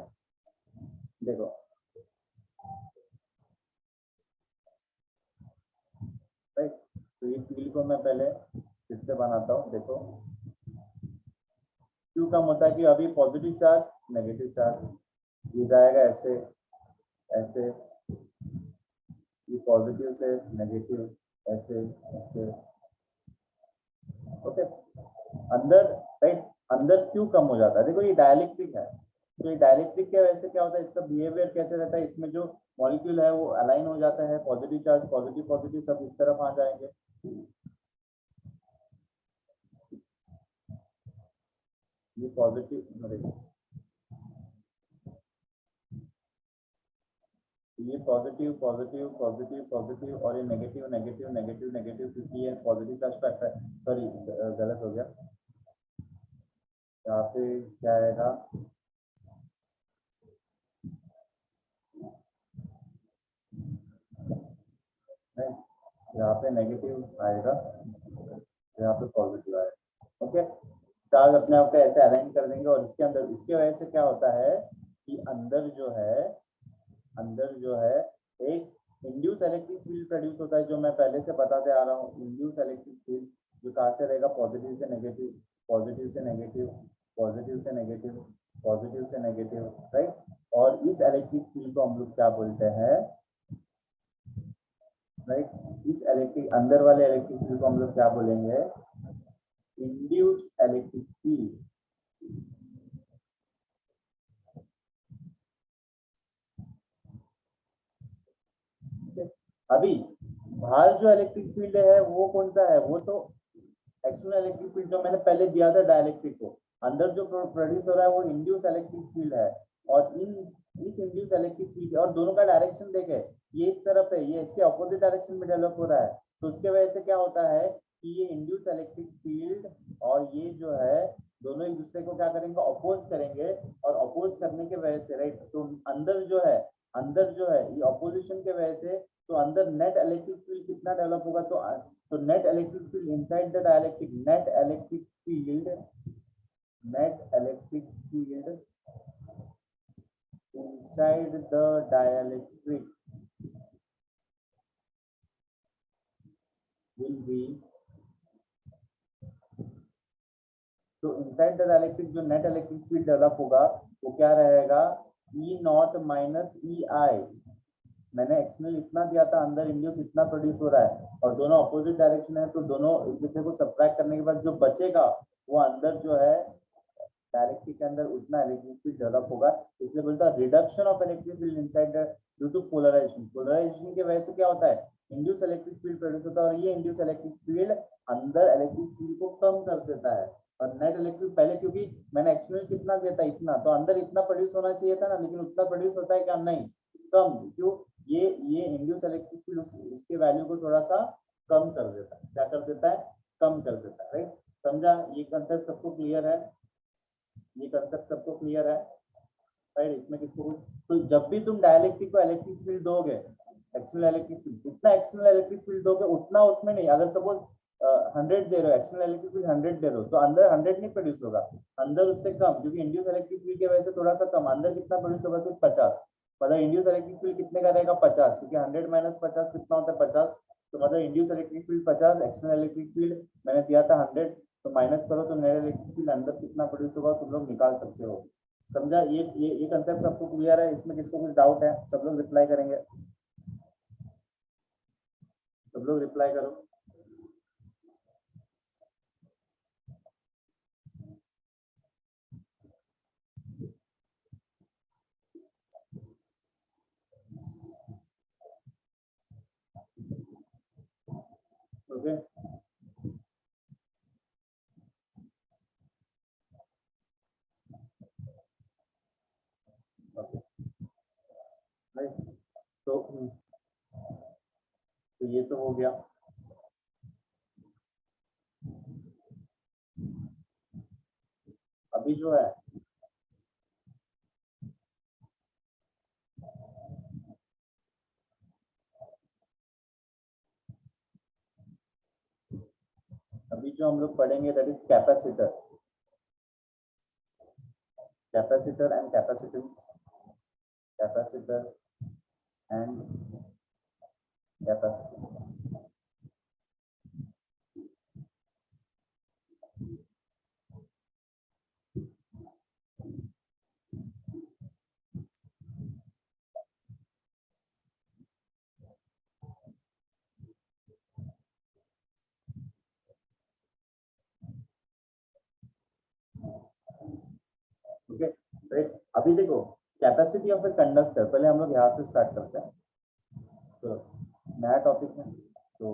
देखो, राइट, तो ये फील्ड को मैं पहले फिर से बनाता हूँ, देखो क्यों कम होता है, कि अभी पॉजिटिव चार्ज नेगेटिव चार्ज, ये जाएगा ऐसे, ऐसे, ये पॉजिटिव से नेगेटिव, ऐसे, ऐसे, ओके, अंदर, राइट, अंदर क्यों कम हो जाता है, देखो ये डायलेक्ट्रिक है, तो ये डायलेक्ट्रिक के वजह से क्या होता है, इसका बिहेवियर कैसे रहता है, इसमें जो मॉलिक्यूल है वो अलाइन हो जाता है, पॉजिटिव चार्ज पॉजिटिव पॉजिटिव सब इस तरफ आ जाएंगे, ये पॉजिटिव, ये पॉजिटिव पॉजिटिव पॉजिटिव पॉजिटिव, और ये नेगेटिव नेगेटिव नेगेटिव नेगेटिव, क्योंकि ये पॉजिटिव का एस्पेक्ट है, सॉरी गलत हो गया, यहाँ पे क्या आएगा, नहीं, यहाँ पे नेगेटिव आएगा, यहाँ पे पॉजिटिव आएगा, ओके, चार्ज अपने आप को ऐसे अलाइन कर देंगे, और इसके अंदर, इसके वजह से क्या होता है कि अंदर जो है, अंदर जो है एक इंड्यूस इलेक्ट्रिक फील्ड प्रोड्यूस होता है, जो मैं पहले से बताते आ रहा हूँ, इंड्यूस इलेक्ट्रिक फील्ड, जो कहाँ से रहेगा, पॉजिटिव से नेगेटिव, पॉजिटिव से नेगेटिव, पॉजिटिव से नेगेटिव, पॉजिटिव से नेगेटिव, राइट। और इस इलेक्ट्रिक फील्ड को हम लोग क्या बोलते हैं, राइट, इस इलेक्ट्रिक अंदर वाले इलेक्ट्रिक फील्ड को हम लोग क्या बोलेंगे, इंड्यूस इलेक्ट्रिक फील्ड, अभी बाहर जो इलेक्ट्रिक फील्ड है वो कौन सा है, वो तो एक्सटर्नल इलेक्ट्रिक फील्ड जो मैंने पहले दिया था डायलेक्ट्रिक को, अंदर जो प्रोड्यूस हो रहा है वो इंड्यूस इलेक्ट्रिक फील्ड है, और इन इस इंड्यूस इलेक्ट्रिक फील्ड, और दोनों का डायरेक्शन देखे, ये इस तरफ है, ये इसके ऑपोजिट डायरेक्शन में डेवलप हो रहा है, तो उसके वजह से क्या होता है कि ये इंड्यूस इलेक्ट्रिक फील्ड और ये जो है दोनों एक दूसरे को क्या करेंगे, अपोज करेंगे, और अपोज करने के वजह से, राइट, तो अंदर जो है, अंदर जो है ये अपोजिशन के वजह से, तो अंदर नेट इलेक्ट्रिक फील्ड कितना डेवलप होगा, तो net electric field inside the dielectric, net electric field, net electric field inside the dielectric will be, तो इनसाइड द डायलेक्ट्रिक जो नेट इलेक्ट्रिक फील्ड डेवलप होगा वो क्या रहेगा, ई नॉट माइनस ई आई। मैंने एक्सटर्नल इतना दिया था, अंदर इंड्यूस इतना प्रोड्यूस हो रहा है और दोनों अपोजिट डायरेक्शन है, तो दोनों एक दूसरे को सब्ट्रैक्ट करने के बाद जो बचेगा वो अंदर जो है डायरेक्ट्रिक के अंदर उतना इलेक्ट्रिक फील्ड डेवलप होगा। इसलिए बोलता है reduction of electric field inside due to polarization. Polarization की वजह से क्या होता है, इंड्यूस इलेक्ट्रिक फील्ड प्रोड्यूस होता है और ये इंड्यूस इलेक्ट्रिक फील्ड अंदर इलेक्ट्रिक फील्ड को कम कर देता है। और नेट इलेक्ट्रिक पहले क्योंकि मैंने एक्सटर्नल कितना दिया था इतना, तो अंदर इतना प्रोड्यूस होना चाहिए था ना, लेकिन उतना प्रोड्यूस होता है क्या, नहीं, कम। क्यों, ये इंड्यूस इलेक्ट्रिक फील्ड उसके वैल्यू को थोड़ा सा कम कर देता है। क्या कर देता है, कम कर देता है, राइट। समझा, ये कंसेप्ट सबको क्लियर है, ये कंसेप्ट सबको क्लियर है, राइट। इसमें किसको, तो जब भी तुम डायलेक्ट्रिक को इलेक्ट्रिक फील्ड दोगे, एक्सटर्नल इलेक्ट्रिक फील्ड, जितना एक्सटर्नल इलेक्ट्रिक फील्ड दोगे उतना उसमें नहीं, अगर सपोज 100 दे रहे हो, एक्सटर्नल इलेक्ट्रिक फील्ड 100 दे रहे हो, तो अंदर 100 नहीं प्रोड्यूस होगा, अंदर उससे कम, क्योंकि इंड्यूस इलेक्ट्रिक फील्ड की वजह से थोड़ा सा कम। अंदर कितना प्रोड्यूस होगा, सिर्फ 50। मतलब इंड्यूस इलेक्ट्रिक फील्ड कितने का रहेगा, 50, क्योंकि 100 माइनस 50 कितना होता है, 50। तो मतलब induce electric field 50, external electric field मैंने दिया था 100, तो माइनस करो तो नेट इलेक्ट्रिक फील्ड अंदर कितना प्रोड्यूस होगा तुम लोग निकाल सकते हो। समझा, ये कंसेप्ट सबको क्लियर है, इसमें किसको कुछ डाउट है, सब लोग रिप्लाई करेंगे, सब लोग रिप्लाई करो। Okay, right. तो ये तो हो गया। अभी जो है, अभी जो हम लोग पढ़ेंगे that is capacitor, capacitor and capacitance, capacitor and capacitance. Okay, right. अभी देखो कैपेसिटी ऑफ ए कंडक्टर, पहले हम लोग यहाँ से स्टार्ट करते हैं, तो नया टॉपिक है, तो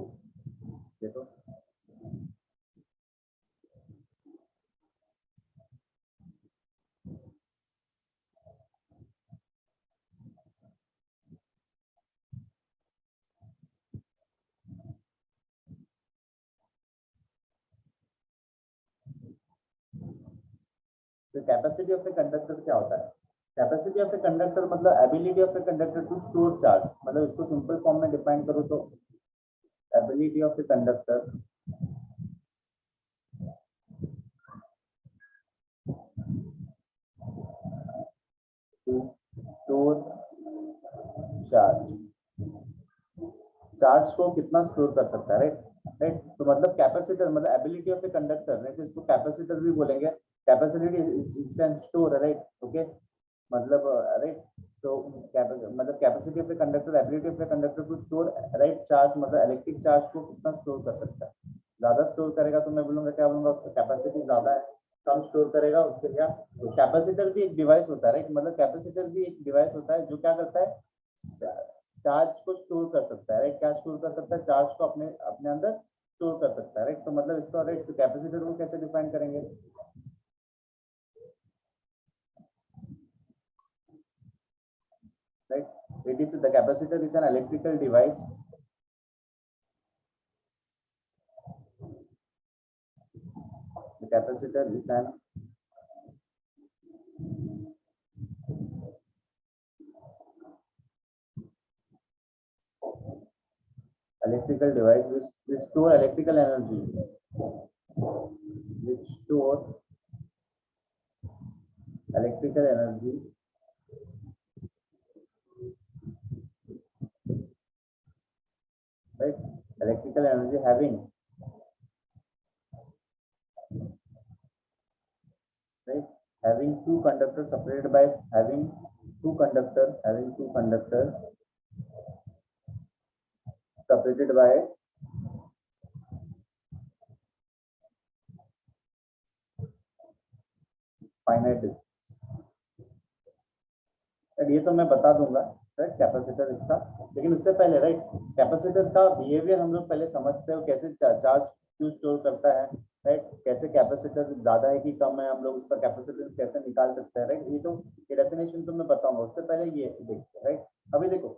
देखो तो कैपेसिटी ऑफ ए कंडक्टर क्या होता है। कैपेसिटी ऑफ ए कंडक्टर मतलब ability of a conductor to store charge. मतलब इसको सिंपल फॉर्म में डिफाइन करो तो ability of a conductor to store charge, charge को कितना स्टोर कर सकता है, राइट, राइट। तो मतलब कैपेसिटर मतलब ability of a conductor, right, इसको कैपेसिटर भी बोलेंगे। Capacity can store, right, okay, मतलब राइट। तो मतलब capacity of a conductor, ability of a conductor to store, right, charge, मतलब इलेक्ट्रिक चार्ज को कितना स्टोर कर सकता है। ज्यादा स्टोर करेगा तो मैं बोलूंगा, क्या बोलूंगा, उसका कैपेसिटी ज्यादा है। कम स्टोर करेगा उससे क्या, तो कैपेसिटर भी एक डिवाइस होता है, राइट, मतलब कैपेसिटर भी एक डिवाइस होता है जो क्या करता है, चार्ज को स्टोर कर सकता है, राइट। क्या स्टोर कर सकता है, चार्ज को अपने अपने अंदर स्टोर कर सकता है, राइट। तो मतलब इसका, राइट, तो कैपेसिटर को कैसे डिफाइन करेंगे, right. It is the capacitor is an electrical device, the capacitor is an electrical device which store electrical energy, which store electrical energy electrical energy having, right, having two conductors separated by having two conductors separated by finite distance। ये तो मैं बता दूंगा, राइट, कैपेसिटर इसका। लेकिन उससे पहले, राइट, कैपेसिटर का बिहेवियर हम लोग पहले समझते हो, कैसे चार्ज क्यों स्टोर करता है, राइट, कैसे कैपेसिटर ज्यादा है कि कम है, हम लोग उसका कैपेसिटेंस कैसे निकाल सकते हैं, राइट। ये तो ये डेफिनेशन तो मैं बताऊंगा, उससे पहले ये देखते हैं, राइट। अभी देखो,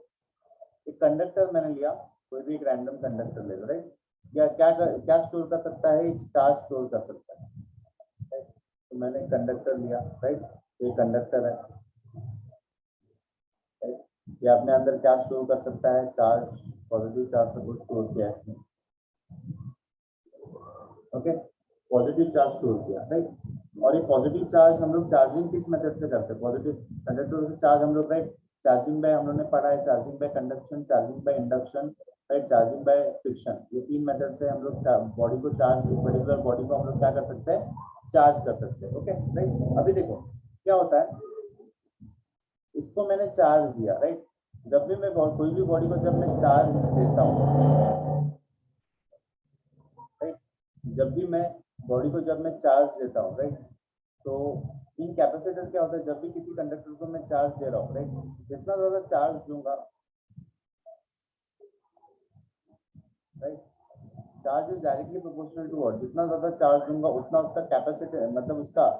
एक कंडक्टर मैंने लिया, कोई भी एक रैंडम कंडक्टर ले लो, राइट, या क्या स्टोर कर सकता है, चार्ज स्टोर कर सकता है, राइट। तो मैंने कंडक्टर लिया, राइट, ये कंडक्टर है, ये अपने अंदर क्या स्टोर कर सकता है, charge, positive charge suppose store किया है इसमें, ओके, पॉजिटिव चार्ज स्टोर किया, राइट। और ये पॉजिटिव चार्ज हम लोग चार्जिंग किस मेथड से करते हैं, पॉजिटिव कंडक्टर से चार्ज हम लोग, राइट, चार्जिंग बाय, हम लोग ने पढ़ा है, charging by conduction, charging by induction, right, charging by friction. ये तीन मेथड से हम लोग बॉडी को चार्ज, पर्टिकुलर बॉडी को हम लोग क्या कर सकते हैं, चार्ज कर सकते हैं, ओके, राइट। अभी देखो क्या होता है, इसको मैंने चार्ज दिया, राइट। जब भी मैं कोई भी बॉडी को जब मैं चार्ज देता हूँ, राइट, जब भी मैं बॉडी को जब मैं चार्ज देता हूँ, राइट, तो इन कैपेसिटर क्या होता है, जब भी किसी कंडक्टर को मैं चार्ज दे रहा हूँ, राइट, जितना ज्यादा चार्ज दूंगा, right, charge is directly proportional to what, जितना ज्यादा चार्ज दूंगा उतना उसका कैपेसिटी, मतलब उसका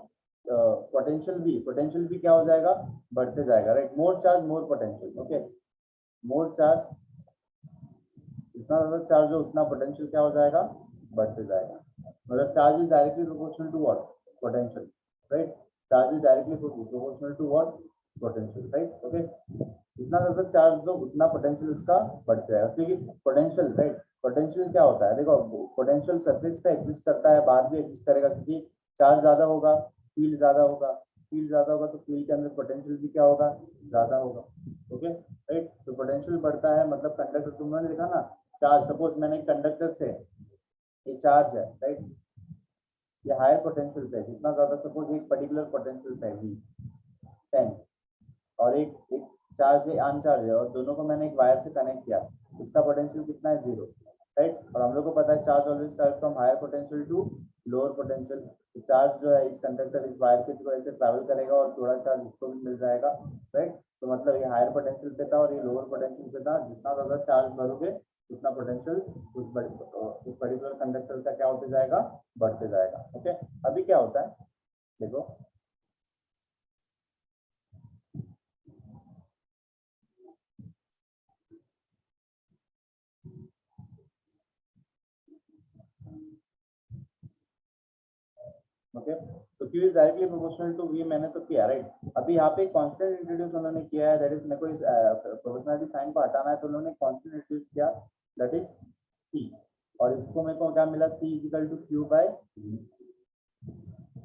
पोटेंशियल भी क्या हो जाएगा, बढ़ते जाएगा, राइट। मोर चार्ज मोर पोटेंशियल, ओके, मोर चार्ज, जितना ज्यादा चार्ज हो उतना पोटेंशियल क्या हो जाएगा, बढ़ते जाएगा। मतलब charge is directly proportional to what, potential, right, charge is directly proportional to what, potential, right, okay. जितना ज्यादा चार्ज दो उतना पोटेंशियल उसका बढ़ते जाएगा, क्योंकि पोटेंशियल, राइट, पोटेंशियल क्या होता है, देखो, पोटेंशियल सरफेस पे एग्जिस्ट करता है, बाहर भी एग्जिस्ट करेगा, क्योंकि चार्ज ज्यादा होगा, फील्ड ज्यादा होगा, फील्ड ज्यादा होगा तो फील्ड के अंदर पोटेंशियल भी क्या होगा, ज्यादा होगा, ओके, राइट। तो पोटेंशियल बढ़ता है, मतलब कंडक्टर, तुमने देखा ना, चार्ज, सपोज मैंने कंडक्टर से, ये चार्ज है, राइट, ये हायर पोटेंशियल पे, जितना ज्यादा, सपोज एक पर्टिकुलर पोटेंशियल पे भी 10, और एक चार्ज है, अनचार्ज है, और दोनों को मैंने एक वायर से कनेक्ट किया, इसका पोटेंशियल कितना है, 0, राइट। और हम लोग को पता है charge always correct from higher potential to lower potential. तो चार्ज जो है इस कंडक्टर, इस वायर के थ्रू ऐसे ट्रैवल करेगा और थोड़ा चार्ज इसको भी मिल जाएगा, राइट। तो मतलब ये हायर पोटेंशियल पे था और ये लोअर पोटेंशियल पे था, जितना ज्यादा चार्ज भरोगे उतना पोटेंशियल उस पर्टिकुलर कंडक्टर का क्या होते जाएगा, बढ़ते जाएगा, ओके। अभी क्या होता है, देखो, ओके, तो Q is directly proportional to V, मैंने तो किया, राइट। अभी यहाँ पे कांस्टेंट इंट्रोड्यूस उन्होंने किया है, दैट इज, मेरे को इस प्रोपोर्शनलिटी साइन को हटाना है, तो उन्होंने कांस्टेंट इंट्रोड्यूस किया, दैट इज C, और इसको मेरे को क्या मिला, C equal to Q by V,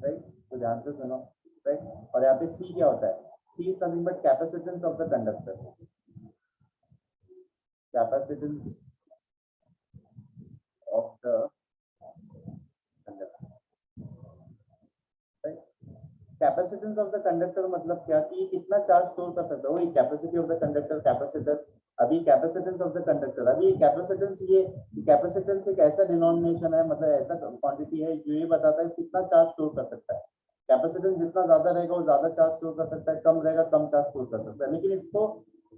right. तो ध्यान से सुनो, राइट। और यहाँ पे C क्या होता है, C is nothing but capacitance of the conductor, capacitance of the conductor, right. Capacitance of the conductor मतलब क्या, कि कितना चार्ज स्टोर कर सकता है, वही capacity of the conductor, capacitor. अभी कैपेसिटेंस ऑफ द कंडक्टर, अभी कैपेसिटेंस, ये कैपेसिटेंस एक ऐसा डिनोमिनेशन है, मतलब ऐसा क्वांटिटी है जो ये बताता है कितना चार्ज स्टोर कर सकता है। कैपेसिटेंस जितना ज्यादा रहेगा वो ज्यादा चार्ज स्टोर कर सकता है, कम रहेगा कम चार्ज स्टोर कर सकता है। लेकिन इसको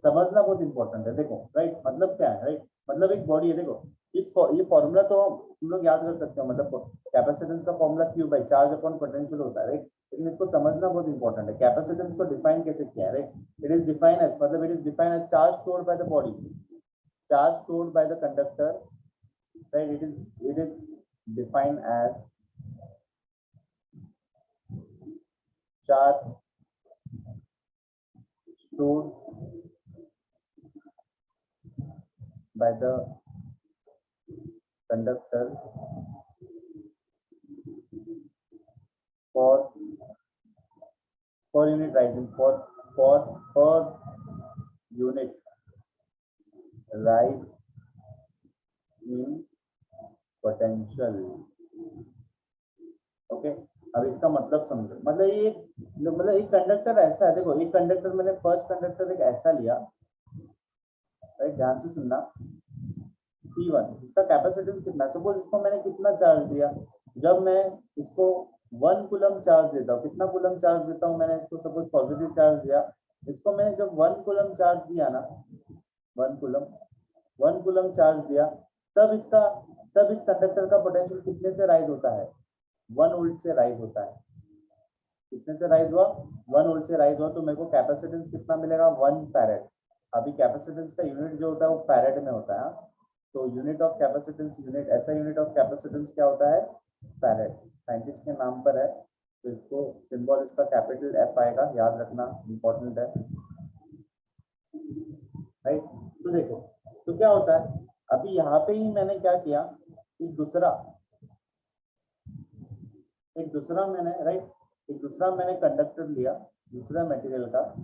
समझना बहुत इंपॉर्टेंट है, देखो, राइट, मतलब क्या है, राइट, मतलब एक बॉडी है, देखो, ये फॉर्मूला तो तुम लोग याद कर सकते हो, मतलब कैपेसिटेंस का formula Q by charge upon potential होता है, राइट। लेकिन इसको समझना बहुत इंपॉर्टेंट है, कैपेसिटेंस को डिफाइन कैसे किया है, right. It is define as, मतलब it is define as charge stored by the body, charge stored by the conductor, right. It is define as charge stored by the conductor for unit rising, for unit rise in potential. Okay, अब इसका मतलब समझो, मतलब ये मतलब एक कंडक्टर ऐसा है, देखो एक कंडक्टर, मैंने फर्स्ट कंडक्टर एक ऐसा लिया, राइट, ध्यान से सुनना, C1, इसका कैपेसिटेंस कितना, सपोज इसको मैंने कितना चार्ज दिया, जब मैं इसको 1 कूलम चार्ज देता हूँ, कितना कूलम चार्ज देता हूँ मैंने इसको, सपोज पॉजिटिव चार्ज दिया, इसको मैंने जब 1 कूलम चार्ज दिया ना, 1 कूलम 1 कूलम चार्ज दिया, तब इस कंडक्टर का पोटेंशियल कितने से राइज होता है, 1 वोल्ट से राइज होता है। कितने से राइज हुआ, 1 वोल्ट से राइज हुआ, तो मेरे को कैपेसिटेंस कितना मिलेगा, 1 फैरेड। अभी कैपेसिटेंस का यूनिट जो होता है वो फैरेड में होता है, हाँ? तो यूनिट ऑफ कैपेसिटेंस, यूनिट ऐसा यूनिट ऑफ कैपेसिटेंस क्या होता है, फैरेड, साइंटिस्ट के नाम पर है, तो इसको सिंबल इसका कैपिटल F आएगा, याद रखना, इंपॉर्टेंट है, राइट। तो देखो, तो क्या होता है, अभी यहाँ पे ही मैंने क्या किया, एक दूसरा मैंने, राइट, एक दूसरा मैंने कंडक्टर लिया, दूसरा मटेरियल का,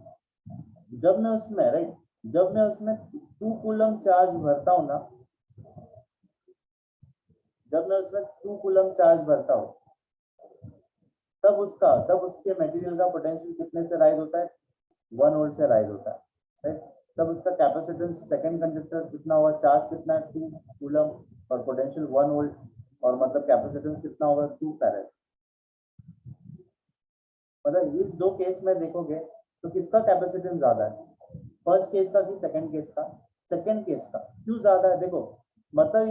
जब मैं उसमें, राइट, जब मैं उसमें 2 कूलम चार्ज भरता हूँ ना, जब मैं उसमें 2 कूलम चार्ज भरता हूँ, तब उसके मटेरियल का पोटेंशियल कितने से राइज होता है, 1 वोल्ट से राइज होता है, राइट। तब उसका कैपेसिटेंस सेकंड कंडक्टर कितना होगा, चार्ज कितना है, 2 कूलम, और पोटेंशियल 1 वोल्ट, और मतलब कैपेसिटेंस कितना होगा, 2 फैरेड। मतलब इस दो केस में देखोगे तो किसका कैपेसिटेंस ज्यादा है, फर्स्ट केस का कि सेकंड केस का, सेकंड केस का। क्यों ज्यादा है, देखो, मतलब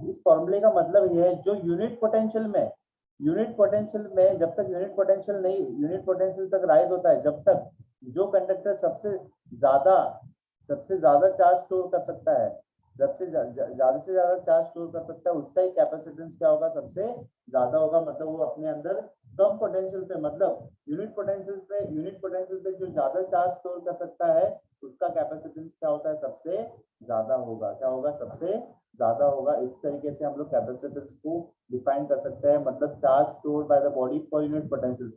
इस फॉर्मूले का मतलब ये है, जो यूनिट पोटेंशियल में जब तक यूनिट पोटेंशियल तक राइज होता है, जब तक जो कंडक्टर सबसे ज्यादा चार्ज स्टोर कर सकता है, ज्यादा से ज्यादा चार्ज स्टोर कर सकता है, उसका ही कैपेसिटेंस क्या होगा, सबसे ज्यादा होगा। मतलब वो अपने अंदर कम पोटेंशियल पे, मतलब यूनिट पोटेंशियल पे जो ज्यादा चार्ज स्टोर कर सकता है, उसका कैपेसिटेंस क्या होता है, सबसे ज्यादा होगा। क्या होगा, सबसे ज्यादा होगा। इस तरीके से हम लोग कैपेसिटेंस को डिफाइन कर सकते हैं, मतलब charge store bye the body पर यूनिट पोटेंशियल,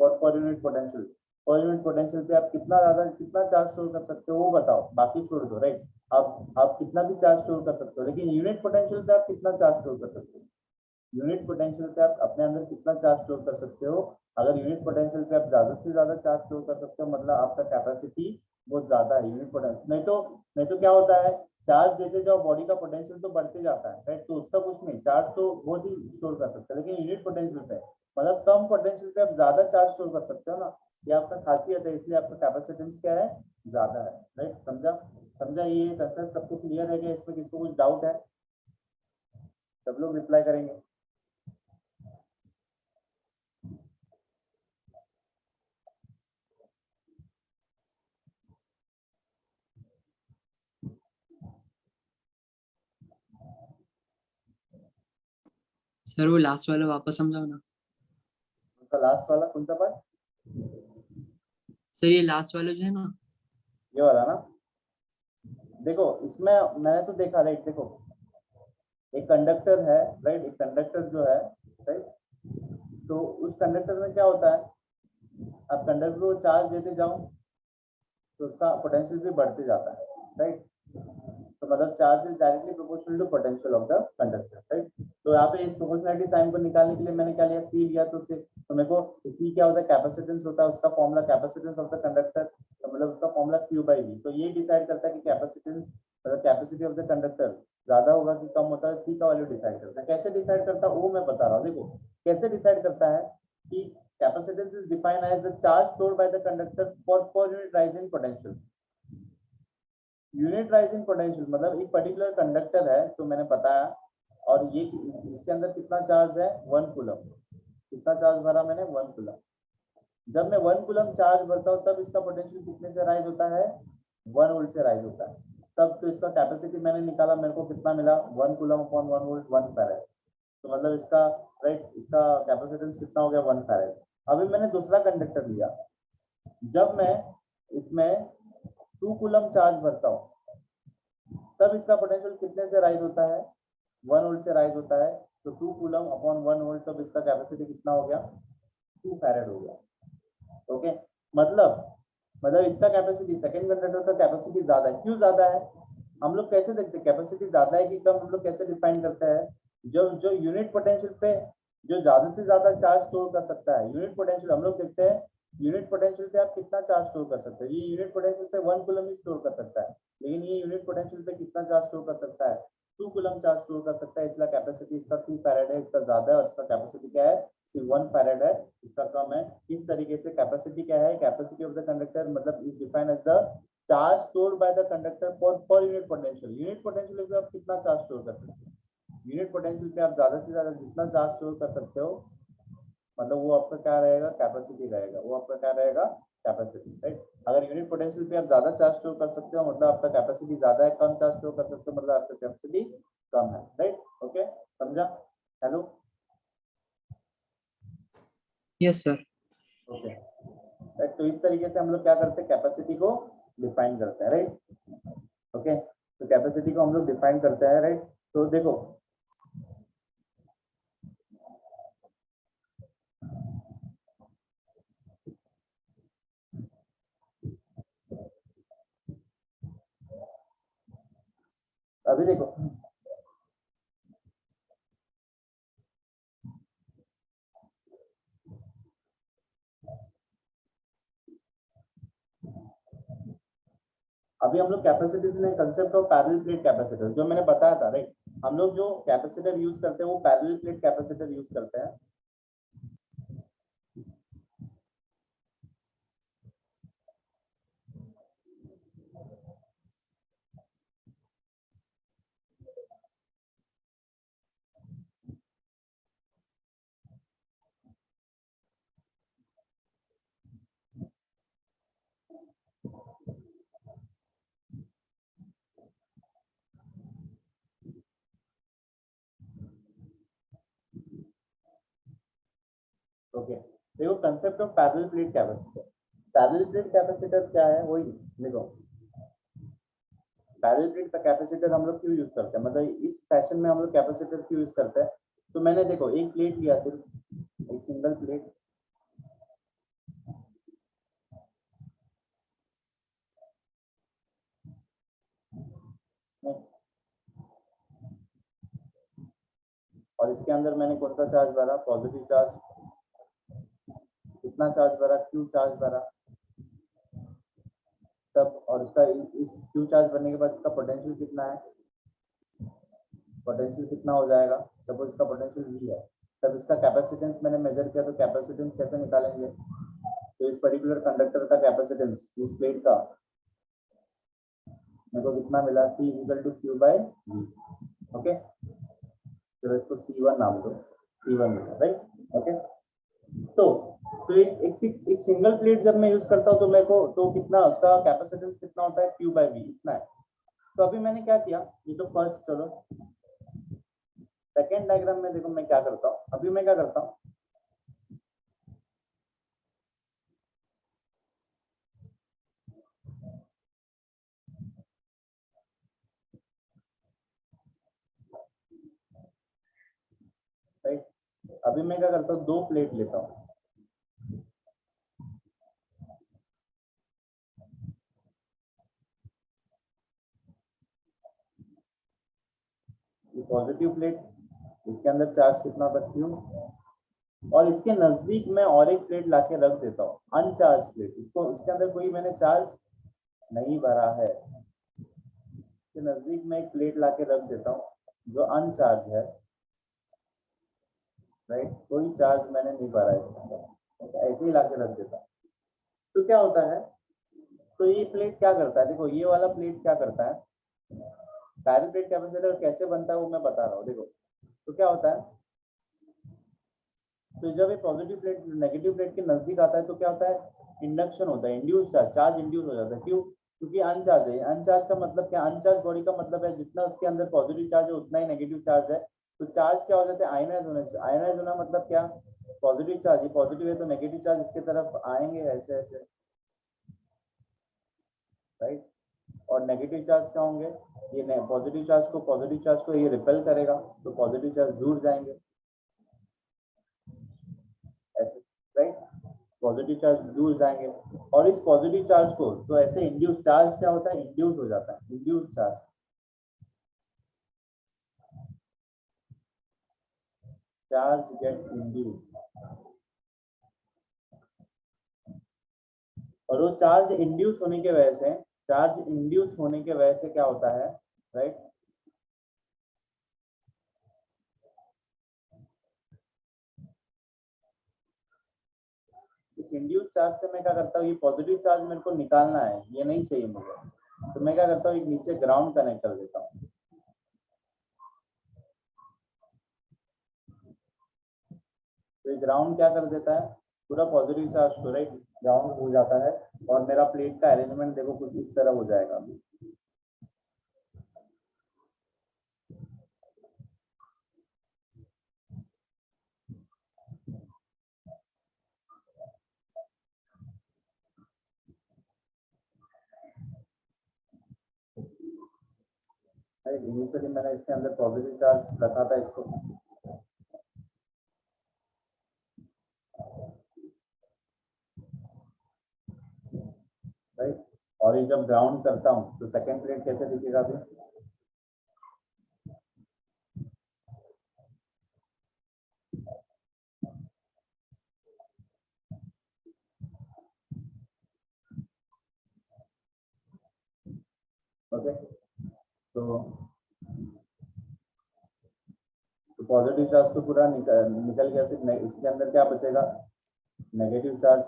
पर यूनिट पोटेंशियल पे आप कितना चार्ज स्टोर कर सकते हो वो बताओ, बाकी छोड़ दो, राइट। आप कितना भी चार्ज स्टोर कर सकते हो, लेकिन यूनिट पोटेंशियल पे आप कितना चार्ज स्टोर कर सकते हो, यूनिट पोटेंशियल पे आप अपने अंदर कितना चार्ज स्टोर कर सकते हो। अगर यूनिट पोटेंशियल पे आप ज्यादा से ज्यादा चार्ज स्टोर कर सकते हो, मतलब आपका कैपेसिटी बहुत ज्यादा है यूनिट पोटेंशियल। नहीं तो क्या होता है, चार्ज देते जाओ, बॉडी का पोटेंशियल तो बढ़ते जाता है, राइट। तो उसका कुछ नहीं, चार्ज तो बहुत ही स्टोर कर सकते हैं, लेकिन यूनिट पोटेंशियल पे, मतलब कम पोटेंशियल पे आप ज्यादा चार्ज स्टोर कर सकते हो ना, ये आपका खासियत है, इसलिए आपका कैपेसिटेंस क्या है, ज्यादा है, राइट। समझा ये कंसेप्ट सबको क्लियर है क्या, इसमें किसको कुछ डाउट है, सब लोग रिप्लाई करेंगे। सर वो लास्ट वाला वापस समझाओ ना। उनका लास्ट वाला कौन सा पार्ट, सर ये लास्ट वाला जो है ना, ये वाला ना, देखो इसमें मैंने तो देखा, राइट, देखो एक कंडक्टर है, राइट, एक कंडक्टर जो है, राइट, तो उस कंडक्टर में क्या होता है, आप कंडक्टर को चार्ज देते जाओ तो उसका पोटेंशियल भी बढ़ते जाता है, राइट। तो मतलब charge is directly proportional to potential of the conductor, right. तो यहाँ पे इस प्रोपोर्शनलिटी साइन को निकालने के लिए मैंने क्या लिया, सी लिया, तो मेरे को सी क्या होता है, कैपेसिटेंस होता है, उसका formula capacitance of the conductor, तो मतलब उसका फॉर्मूला Q/V। तो ये डिसाइड करता है कि कैपेसिटेंस, मतलब कैपेसिटी ऑफ द कंडक्टर ज्यादा होगा कि कम होता है, सी का वैल्यू डिसाइड करता है। कैसे डिसाइड करता है वो मैं बता रहा हूँ, देखो कैसे डिसाइड करता है कि capacitance is defined as the charge stored by the conductor for unit rise in potential. Unit rising potential मतलब एक पर्टिकुलर कंडक्टर है, तो मैंने बताया, और ये इसके अंदर कितना चार्ज है, 1 कूलम। कितना चार्ज भरा मैंने, 1 कूलम। जब मैं 1 कूलम चार्ज भरता हूँ, तब इसका पोटेंशियल कितने से राइज होता है, 1 वोल्ट से राइज होता है। तब तो इसका कैपेसिटी मैंने निकाला, मेरे को कितना मिला, 1 कूलम अपॉन 1 वोल्ट, 1 फैरेड। तो मतलब इसका, राइट, इसका कैपेसिटेंस कितना हो गया, 1 फैरेड। अभी मैंने दूसरा कंडक्टर लिया, जब मैं इसमें 2 कूलम चार्ज भरता हूँ, तब इसका पोटेंशियल कितने से राइज होता है, 1 वोल्ट से राइज होता है। तो 2 कूलम अपॉन 1 वोल्ट, तब इसका कैपेसिटी कितना हो गया, 2 फैरेड हो गया। ओके, मतलब इसका कैपेसिटी, सेकंड कंडक्टर का कैपेसिटी ज्यादा है। क्यों ज्यादा है, हम लोग कैसे देखते हैं कैपेसिटी ज्यादा है कि कम, हम लोग कैसे डिफाइन करते हैं, जो जो यूनिट पोटेंशियल पे जो ज्यादा से ज्यादा चार्ज स्टोर कर सकता है, यूनिट पोटेंशियल हम लोग देखते हैं यूनिट पोटेंशियल पे आप कितना चार्ज स्टोर कर सकते हैं। ये यूनिट पोटेंशियल पे 1 कूलम ही स्टोर कर सकता है, लेकिन ये यूनिट पोटेंशियल पे कितना चार्ज स्टोर कर सकता है, 2 कूलम चार्ज स्टोर कर सकता है। इसका कैपेसिटी इसका 2 फैराड है, इसका ज्यादा है, और इसका कैपेसिटी क्या है, 1 फैराड है, इसका कम है। इस तरीके से कैपेसिटी क्या है, कैपेसिटी ऑफ द कंडक्टर मतलब is defined as the charge stored by the conductor for per unit potential. Unit potential पे आप कितना चार्ज स्टोर कर सकते हैं, यूनिट पोटेंशियल पे आप ज्यादा से ज्यादा जितना चार्ज स्टोर कर सकते हो, मतलब वो आपका क्या रहेगा, कैपेसिटी रहेगा, वो आपका क्या रहेगा, कैपेसिटी, राइट। अगर यूनिट पोटेंशियल पे आप ज्यादा चार्ज स्टोर कर सकते हो मतलब आपका कैपेसिटी ज्यादा है, कम चार्ज स्टोर कर सकते हो मतलब आपका कैपेसिटी कम है, राइट। ओके, समझा? Hello, yes sir. Okay, right. तो इस तरीके से हम लोग क्या करते हैं, कैपेसिटी को डिफाइन करते हैं, राइट। ओके, तो कैपेसिटी को हम लोग डिफाइन करते हैं, राइट। तो देखो अभी देखो अभी हम लोग कैपेसिटीज में concept of parallel plate capacitor जो मैंने बताया था, राइट। हम लोग जो कैपेसिटर यूज करते हैं वो पैरेलल प्लेट कैपेसिटर यूज करते हैं। ओके, देखो concept of parallel plate capacitor. Parallel plate capacitor क्या है, वही देखो पैरेलल प्लेट का कैपेसिटर हम लोग क्यों यूज करते हैं, मतलब इस फैशन में हम लोग कैपेसिटर क्यों यूज करते हैं। तो मैंने देखो एक प्लेट लिया, सिर्फ एक सिंगल प्लेट, और इसके अंदर मैंने कौन सा चार्ज भरा, पॉजिटिव चार्ज। कितना चार्ज भरा, क्यू चार्ज भरा तब, और इसका इस क्यू चार्ज भरने के बाद इसका पोटेंशियल कितना है, पोटेंशियल कितना हो जाएगा, सपोज इसका पोटेंशियल वी है, तब इसका कैपेसिटेंस मैंने मेजर किया, तो कैपेसिटेंस कैसे निकालेंगे, तो इस पर्टिकुलर कंडक्टर का कैपेसिटेंस इस प्लेट का मेरे को कितना मिला, C equal to Q by V. Okay, चलो इसको C1 नाम दो, C1 मिला, राइट। ओके, तो एक सिंगल प्लेट जब मैं यूज करता हूँ तो मेरे को तो कितना उसका कैपेसिटेंस कितना होता है, क्यू बाय वी इतना है। तो अभी मैंने क्या किया, ये तो फर्स्ट, चलो सेकेंड डायग्राम में देखो मैं क्या करता हूँ, अभी मैं क्या करता हूँ, राइट। अभी मैं क्या करता हूँ, दो प्लेट लेता हूँ, ये पॉजिटिव प्लेट, इसके अंदर चार्ज कितना होता है, क्यू, और इसके नजदीक मैं और एक प्लेट लाके रख देता हूँ, अनचार्ज प्लेट, इसको इसके अंदर कोई मैंने चार्ज नहीं भरा है, इसके नजदीक मैं एक प्लेट लाके रख देता हूँ जो अनचार्ज है, राइट, कोई चार्ज मैंने नहीं भरा है इसके अंदर, ऐसे ही लाके रख देता हूँ। तो क्या होता है, तो ये प्लेट क्या करता है, देखो ये वाला प्लेट क्या करता है, पैरेलल प्लेट कैपेसिटर कैसे बनता है वो मैं बता रहा हूँ, देखो। तो क्या होता है, तो जब ये पॉजिटिव प्लेट नेगेटिव प्लेट के नजदीक आता है तो क्या होता है, इंडक्शन होता है, इंड्यूस चार्ज, चार्ज इंड्यूस हो जाता है, क्यों, क्योंकि अनचार्ज है। अनचार्ज का मतलब क्या, अनचार्ज बॉडी का मतलब है जितना उसके अंदर पॉजिटिव चार्ज है उतना ही नेगेटिव चार्ज है। तो चार्ज क्या हो जाता है, आयनाइज होने से, आयनाइज होना मतलब क्या, पॉजिटिव चार्ज, ये पॉजिटिव है तो नेगेटिव चार्ज इसके तरफ आएंगे ऐसे ऐसे, राइट। और नेगेटिव चार्ज क्या होंगे, ये पॉजिटिव चार्ज को ये रिपेल करेगा, तो पॉजिटिव चार्ज दूर जाएंगे ऐसे, राइट, पॉजिटिव चार्ज दूर जाएंगे। और इस पॉजिटिव चार्ज को तो ऐसे इंड्यूस चार्ज क्या होता है, इंड्यूस हो जाता है, induce charge, charge get induce, और वो चार्ज इंड्यूस होने के वजह से, चार्ज इंड्यूस होने के वजह से क्या होता है, राइट, इस इंड्यूस चार्ज से मैं क्या करता हूँ, ये पॉजिटिव चार्ज मेरे को निकालना है, ये नहीं चाहिए मुझे, तो मैं क्या करता हूँ, एक नीचे ग्राउंड कनेक्ट कर देता हूँ। तो ये ग्राउंड क्या कर देता है, पूरा पॉजिटिव चार्ज को राइट ग्राउंड हो जाता है, और मेरा प्लेट का अरेंजमेंट देखो कुछ इस तरह हो जाएगा। इनिशियली मैंने इसके अंदर पॉजिटिव चार्ज रखा था इसको, राइट, और ये जब ग्राउंड करता हूँ तो सेकेंड प्लेट कैसे दिखेगा अभी, ओके। तो पॉजिटिव चार्ज तो पूरा निकल गया, सिर्फ इसके अंदर क्या बचेगा, नेगेटिव चार्ज।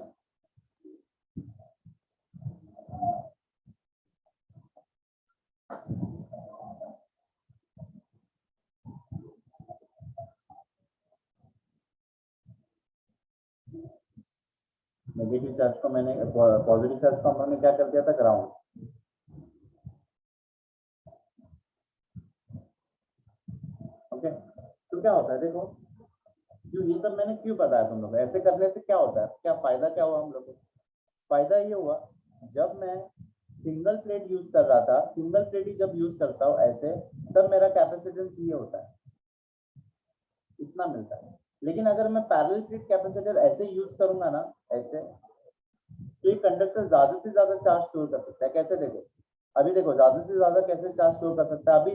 नेगेटिव चार्ज को मैंने, पॉजिटिव चार्ज को हमने क्या कर दिया था, ग्राउंड। ओके, तो क्या होता है देखो, क्यों ये सब मैंने क्यों बताया तुम लोग, ऐसे करने से क्या होता है, क्या फायदा क्या हुआ हम लोग को, फायदा ये हुआ, जब मैं सिंगल प्लेट यूज कर रहा था, सिंगल प्लेट ही जब यूज करता हूँ ऐसे, तब मेरा कैपेसिटेंस ये होता है, इतना मिलता है। लेकिन अगर मैं पैरेलल प्लेट कैपेसिटर ऐसे यूज करूंगा ना, ऐसे, तो ये कंडक्टर ज्यादा से ज्यादा चार्ज स्टोर कर सकता है। कैसे देखो, अभी देखो ज्यादा से ज्यादा कैसे चार्ज स्टोर कर सकता है, अभी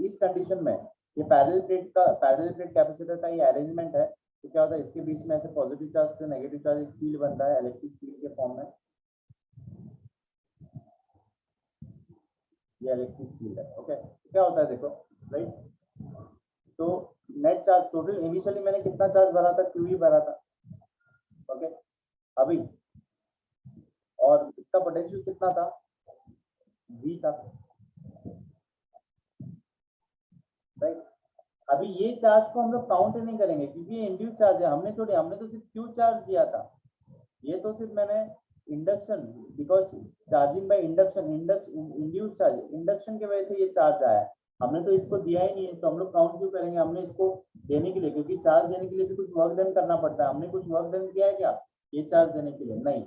इस कंडीशन में ये पैरेलल प्लेट कैपेसिटर का ये अरेंजमेंट है, तो क्या होता है, इसके बीच में ऐसे पॉजिटिव चार्ज से नेगेटिव चार्ज एक फील्ड बनता है, इलेक्ट्रिक फील्ड के फॉर्म में, ये इलेक्ट्रिक फील्ड है। ओके, क्या होता है देखो, राइट, तो नेट चार्ज टोटल इनिशियली मैंने कितना चार्ज भरा था, क्यू ही भरा था, ओके, अभी, और इसका पोटेंशियल कितना था, वी था, राइट। अभी ये चार्ज को हम लोग काउंट नहीं करेंगे क्योंकि ये इंड्यूस चार्ज है, हमने तो सिर्फ क्यू चार्ज दिया था, ये तो सिर्फ मैंने induction, because charging by induction, induce charge, induction की वजह से ये चार्ज आया है, हमने तो इसको दिया ही नहीं है, तो हम लोग काउंट क्यों करेंगे, हमने इसको देने के लिए, क्योंकि चार्ज देने के लिए भी कुछ वर्क डन करना पड़ता है, हमने कुछ वर्क डन किया है क्या, ये चार्ज देने के लिए नहीं।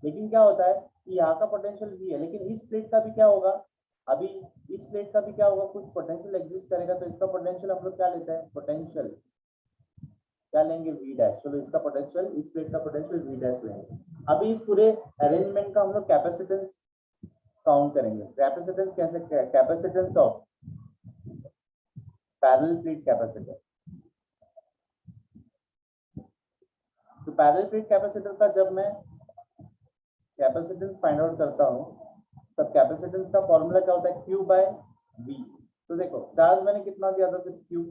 लेकिन क्या होता है कि यहाँ का पोटेंशियल भी है, लेकिन इस प्लेट का भी क्या होगा, अभी इस प्लेट का भी क्या होगा, कुछ पोटेंशियल एग्जिस्ट करेगा, तो इसका पोटेंशियल हम लोग क्या लेते हैं, पोटेंशियल क्या लेंगे, वी डैश, चलो इसका पोटेंशियल, इस प्लेट का पोटेंशियल वी डैश लेंगे। अभी इस पूरे अरेंजमेंट का हम लोग कैपेसिटेंस काउंट करेंगे, कैपेसिटेंस कैसे, capacitance of parallel plate capacitor, तो पैरेलल प्लेट कैपेसिटर का जब मैं कैपेसिटेंस फाइंड आउट करता हूँ, तब कैपेसिटेंस का फॉर्मूला क्या होता है, Q बाय V। तो देखो चार्ज मैंने कितना दिया था, सिर्फ Q,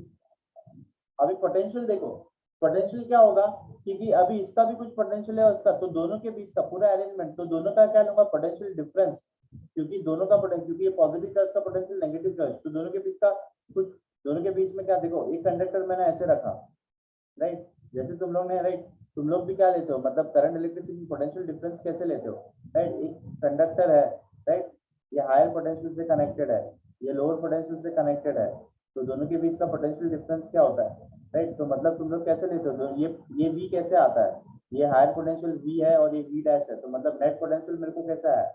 अभी पोटेंशियल देखो, पोटेंशियल क्या होगा, क्योंकि अभी इसका भी कुछ पोटेंशियल है उसका, तो दोनों के बीच का पूरा अरेंजमेंट, तो दोनों का क्या लूंगा, पोटेंशियल डिफरेंस, क्योंकि दोनों का पोटेंशियल, क्योंकि ये पॉजिटिव चार्ज का पोटेंशियल, नेगेटिव चार्ज, तो दोनों के बीच का कुछ, दोनों के बीच में क्या, देखो एक कंडक्टर मैंने ऐसे रखा, राइट, जैसे तुम लोग ने, राइट, तुम लोग भी क्या लेते हो, मतलब करंट इलेक्ट्रिसिटी पोटेंशियल डिफरेंस कैसे लेते हो, राइट, एक कंडक्टर है, राइट, ये हायर पोटेंशियल से कनेक्टेड है, ये लोअर पोटेंशियल से कनेक्टेड है, तो दोनों के बीच का पोटेंशियल डिफरेंस क्या होता है, राइट, तो मतलब तुम लोग कैसे लेते हो, ये V कैसे आता है, ये हायर पोटेंशियल V है और ये V डैश है, तो मतलब नेट पोटेंशियल मेरे को कैसा है,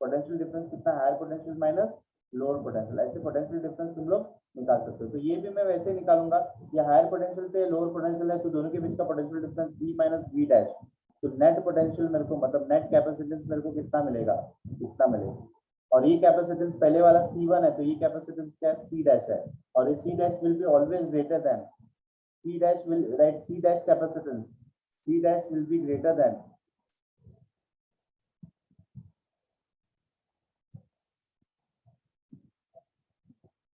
पोटेंशियल डिफरेंस कितना, higher potential minus lower potential, ऐसे पोटेंशियल डिफरेंस तुम लोग निकाल सकते हो। तो ये भी मैं वैसे निकालूंगा, ये हायर पोटेंशियल पे लोअर पोटेंशियल है, तो दोनों के बीच का potential difference V minus V dash, तो नेट पोटेंशियल मेरे को, मतलब नेट कैपेसिटेंस मेरे को कितना मिलेगा, इतना मिलेगा, और ये कैपेसिटेंस पहले वाला C1 है, तो ये कैपेसिटेंस क्या है, C डैश है, और ये C dash will be always greater than C dash will write C dash capacitance. C dash will be greater than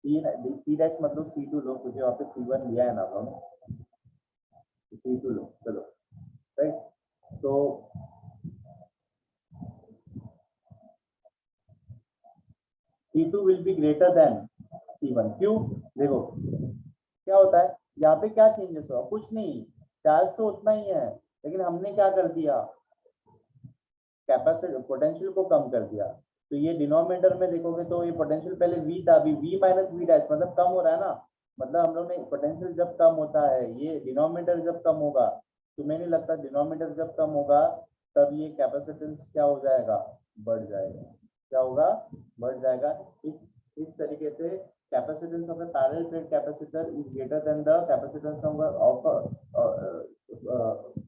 C dash मतलब C2 लो, क्योंकि वहाँ पे C1 लिया है ना हम लोगों ने, C2 लो, चलो राइट। तो C2 will be greater than C1, क्यों? देखो क्या होता है यहाँ पे, क्या चेंजेस हुआ? कुछ नहीं, चार्ज तो उतना ही है, लेकिन हमने क्या कर दिया, कैपेसिटी पोटेंशियल को कम कर दिया। तो ये डिनोमिनेटर में देखोगे तो ये पोटेंशियल पहले V था, अभी V माइनस V डैश मतलब कम हो रहा है ना। मतलब हम लोग ने पोटेंशियल जब कम होता है, ये डिनोमिनेटर जब कम होगा, तो मुझे नहीं लगता डिनोमिनेटर जब कम होगा तब ये कैपेसिटेंस क्या हो जाएगा, बढ़ जाएगा। क्या होगा? बढ़ जाएगा। इस तरीके से capacitance of a parallel plate capacitor is greater than the capacitance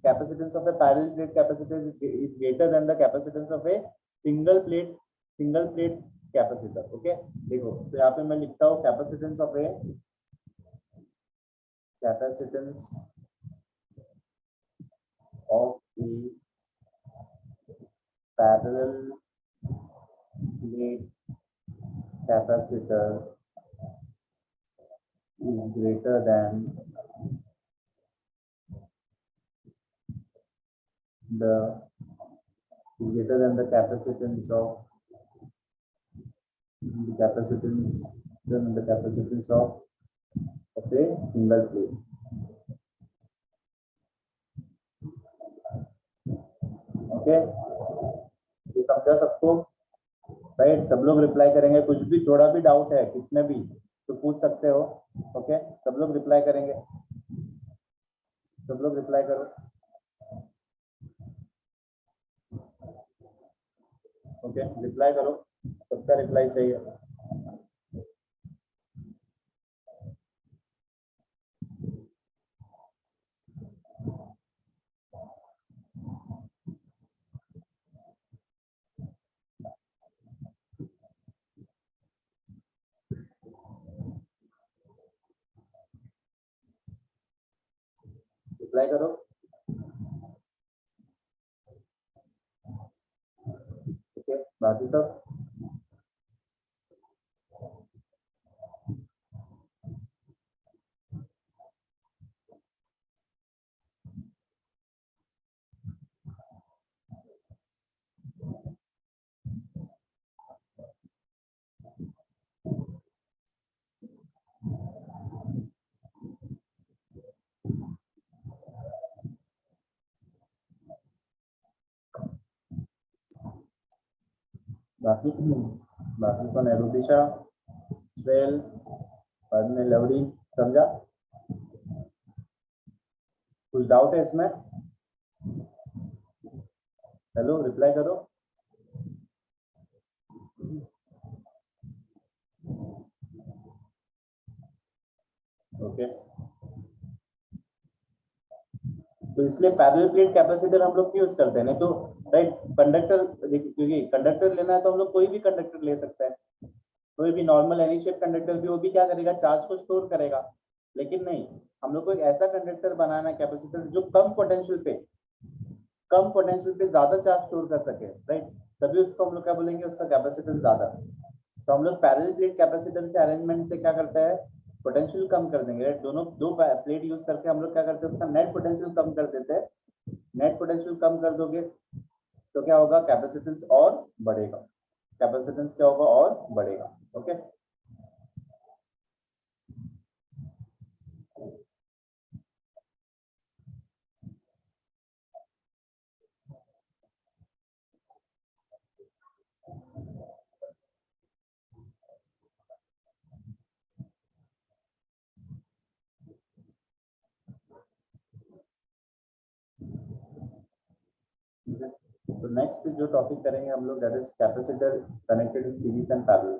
capacitance of a parallel plate capacitor is greater than the capacitance of a single plate capacitor. Okay, देखो तो यहाँ पे मैं लिखता हूँ capacitance of a parallel plate capacitor is greater than the capacitance of a single plate. Okay, ये समझा सबको? राइट, सब लोग रिप्लाई करेंगे, कुछ भी थोड़ा भी डाउट है किसमें भी तो पूछ सकते हो। ओके, सब लोग रिप्लाई करेंगे, सब लोग रिप्लाई करो। ओके, रिप्लाई करो, सबका रिप्लाई चाहिए। रिप्लाई करो। ओके, बाकी सब बाकी बाकी कौन है? रुदिशा, श्रेल, बाद में लवड़ी, समझा? कुछ डाउट है इसमें? हेलो, रिप्लाई करो। ओके, तो इसलिए पैरेलल प्लेट कैपेसिटर हम लोग क्यों यूज करते हैं? नहीं तो राइट, कंडक्टर, क्योंकि कंडक्टर लेना है तो हम लोग कोई भी कंडक्टर ले सकते हैं, कोई भी नॉर्मल एनी शेप कंडक्टर भी, वो भी क्या करेगा, चार्ज को स्टोर करेगा। लेकिन नहीं, हम लोग को एक ऐसा कंडक्टर बनाना है कैपेसिटर जो कम पोटेंशियल पे ज्यादा चार्ज स्टोर कर सके, राइट। तभी उसको हम लोग क्या बोलेंगे, उसका कैपेसिटेंस ज्यादा। तो हम लोग पैरेलल प्लेट कैपेसिटर के अरेंजमेंट से क्या करते हैं, पोटेंशियल कम कर देंगे, राइट। दोनों दो प्लेट यूज करके हम लोग क्या करते हैं, उसका नेट पोटेंशियल कम कर देते हैं। नेट पोटेंशियल कम कर दोगे तो क्या होगा, कैपेसिटेंस और बढ़ेगा, कैपेसिटेंस क्या होगा, और बढ़ेगा। ओके, तो नेक्स्ट जो टॉपिक करेंगे हम लोग, that is capacitor connected in series and parallel.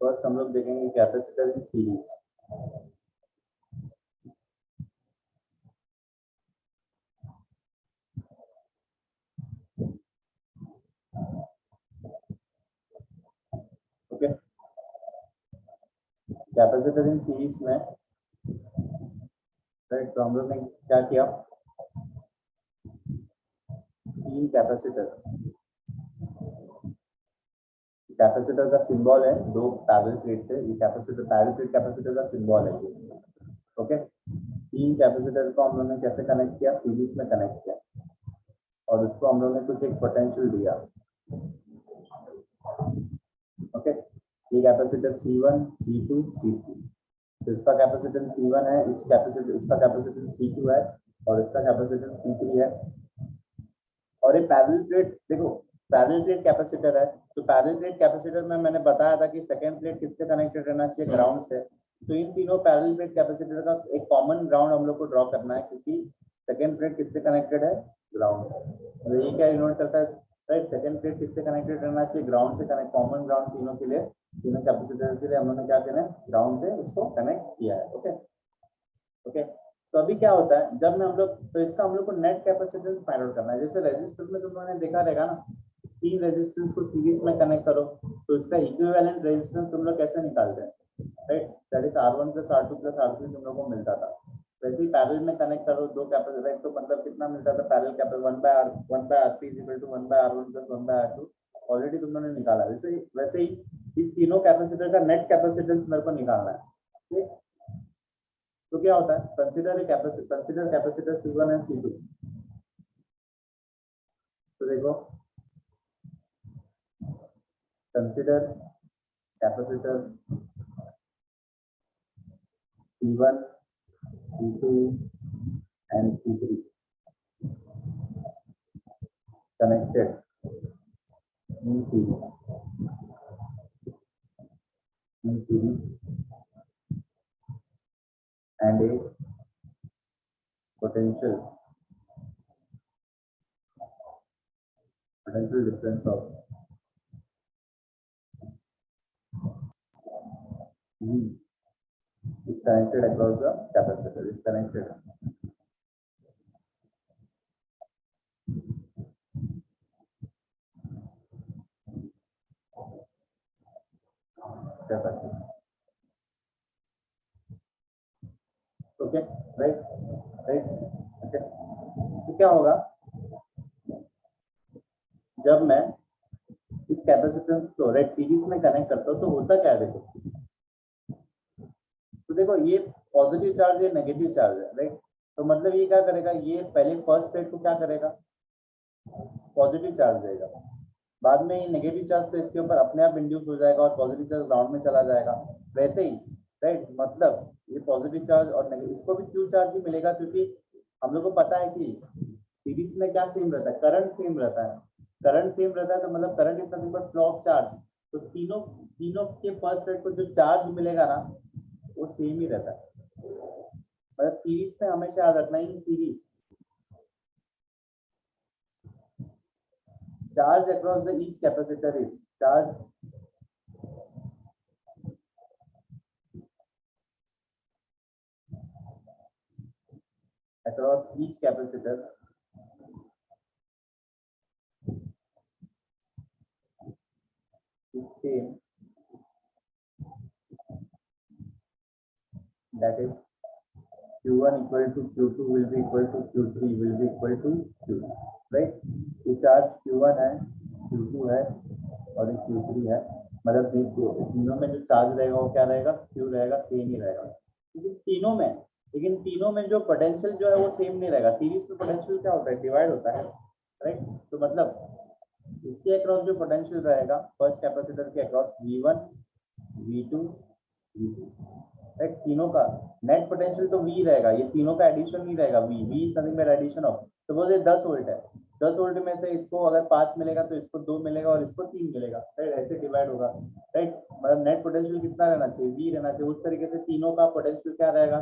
First हम लोग देखेंगे capacitor in series. Okay, capacitor in series में राइट, तो हम लोग ने क्या किया, तीन कैपेसिटर का सिंबल है दो पैरेलल प्लेट से, ये कैपेसिटर पैरेलल प्लेट कैपेसिटर का सिंबल है ये। ओके, तीन कैपेसिटर को हम लोग ने कैसे कनेक्ट किया, सीरीज में कनेक्ट किया, और उसको हम लोग ने कुछ एक पोटेंशियल दिया। ओके, ये कैपेसिटर C1, C2, C3, तो इसका कैपेसिटेंस C1 है, इसका कैपेसिटेंस C2 है, और इसका कैपेसिटेंस C3 है। और ये पैरेलल प्लेट, देखो पैरेलल प्लेट कैपेसिटर है, तो पैरेलल प्लेट कैपेसिटर में मैंने बताया था कि सेकेंड प्लेट किससे कनेक्टेड रहना चाहिए, ग्राउंड से। तो इन तीनों पैरेलल प्लेट कैपेसिटर का एक कॉमन ग्राउंड हम लोग को ड्रॉ करना है, क्योंकि सेकेंड प्लेट किससे कनेक्टेड है, ग्राउंड से। तो ये क्या इनोट करता है, राइट, सेकेंड प्लेट किससे कनेक्टेड रहना चाहिए, ग्राउंड से कनेक्ट, कॉमन ग्राउंड तीनों के लिए, तीनों कैपेसिटर के लिए हम लोग ने क्या किया है, ग्राउंड से इसको कनेक्ट किया है। ओके ओके, तो अभी क्या होता है जब मैं हम लोग, तो इसका हम लोग को नेट कैपेसिटेंस फाइंड आउट करना है। जैसे रेजिस्टर में तुम लोगों ने देखा रहेगा ना, तीन रेजिस्टेंस को सीरीज में कनेक्ट करो तो इसका इक्विवेलेंट रेजिस्टेंस तुम लोग कैसे निकालते हैं, right, that is R1 + R2 + R3 तुम लोग को मिलता था। वैसे ही पैरेलल में कनेक्ट करो दो कैपेसिटर, तो मतलब कितना मिलता था, parallel capacitor 1/R3 = 1/R1 + 1/R2 already तुम लोगों ने निकाला। वैसे ही इस तीनों कैपेसिटर का नेट कैपेसिटेंस मेरे को निकालना है। ठीक, तो क्या होता है, consider capacitor C1 and C2। तो देखो, consider capacitor C1, C2 and C3 connected in series and a potential difference of V is connected across the capacitor, is connected. Capacitor. Okay, right, okay. तो क्या होगा जब मैं इस कैपेसिटेंस को राइट सीरीज में कनेक्ट करता हूँ, तो होता क्या है, देखो, तो देखो ये पॉजिटिव चार्ज है, नेगेटिव चार्ज है, राइट, तो मतलब ये क्या करेगा, ये पहले फर्स्ट प्लेट को क्या करेगा, पॉजिटिव चार्ज देगा, बाद में ये नेगेटिव चार्ज तो इसके ऊपर अपने आप इंड्यूस हो जाएगा और पॉजिटिव चार्ज ग्राउंड में चला जाएगा। वैसे ही राइट, मतलब ये पॉजिटिव चार्ज और नेगेटिव, इसको भी क्यू चार्ज ही मिलेगा, क्योंकि हम लोग को पता है कि सीरीज में क्या सेम रहता है, करंट सेम रहता है। करंट सेम रहता है तो मतलब current is nothing but flow of charge. तो तीनों के फर्स्ट प्लेट को जो चार्ज मिलेगा ना, वो सेम ही रहता है। मतलब सीरीज में हमेशा याद रखना है, series charge across the each capacitor is charge across each capacitor is same, that is Q1 equal to Q2 will be equal to Q3 will be equal to Q, right? ये चार्ज Q1 है, Q2 है और ये Q3 है, मतलब तीनों में जो चार्ज रहेगा वो क्या रहेगा, Q रहेगा, सेम ही रहेगा। लेकिन तीनों में जो पोटेंशियल जो है वो सेम नहीं रहेगा। सीरीज में पोटेंशियल क्या होता है, डिवाइड होता है, राइट। तो मतलब इसके अक्रॉस जो पोटेंशियल रहेगा फर्स्ट कैपेसिटर के across V1, V2, V3, right, तीनों का नेट पोटेंशियल तो V रहेगा, ये तीनों का एडिशन नहीं रहेगा। V is nothing but addition of, suppose ये 10 वोल्ट है, 10 वोल्ट में से इसको अगर 5 मिलेगा तो इसको 2 मिलेगा और इसको 3 मिलेगा, राइट, ऐसे डिवाइड होगा, राइट। मतलब नेट पोटेंशियल कितना रहना चाहिए, V रहना चाहिए। उस तरीके से तीनों का पोटेंशियल क्या रहेगा,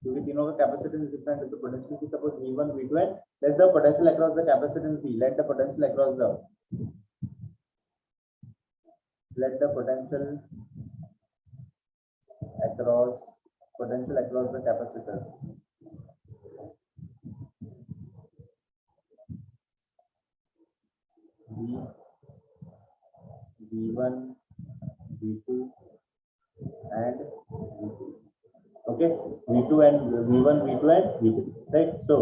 क्योंकि तीनों का कैपेसिटेंस डिफरेंट है, तो पोटेंशियल की suppose V1, V2 and let the potential across the capacitance V, let the potential across the across potential across the capacitor. V1, V2 and V3. Okay, V2 and V1, V2 and V3, right? So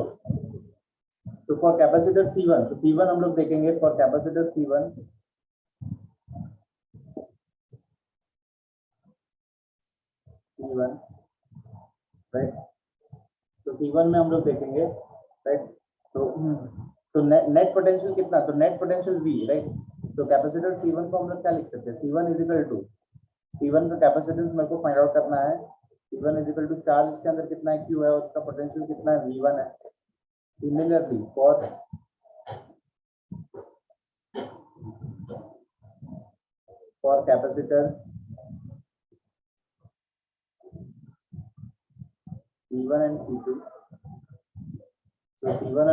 for capacitor C1, तो C1 हम लोग देखेंगे for capacitor C1, right? तो C1 में हम लोग देखेंगे, right? तो नेट पोटेंशियल कितना? तो नेट पोटेंशियल V, right? तो कैपेसिटर C1 को हम लोग क्या लिख सकते हैं? C1 is equal to C1 का कैपेसिटेंस मेरे को फाइंड आउट करना है। C1 is equal to charge इसके अंदर कितना है, Q है, और उसका पोटेंशियल कितना है, V1 है। Similarly for capacitor C1 and C2, तो C1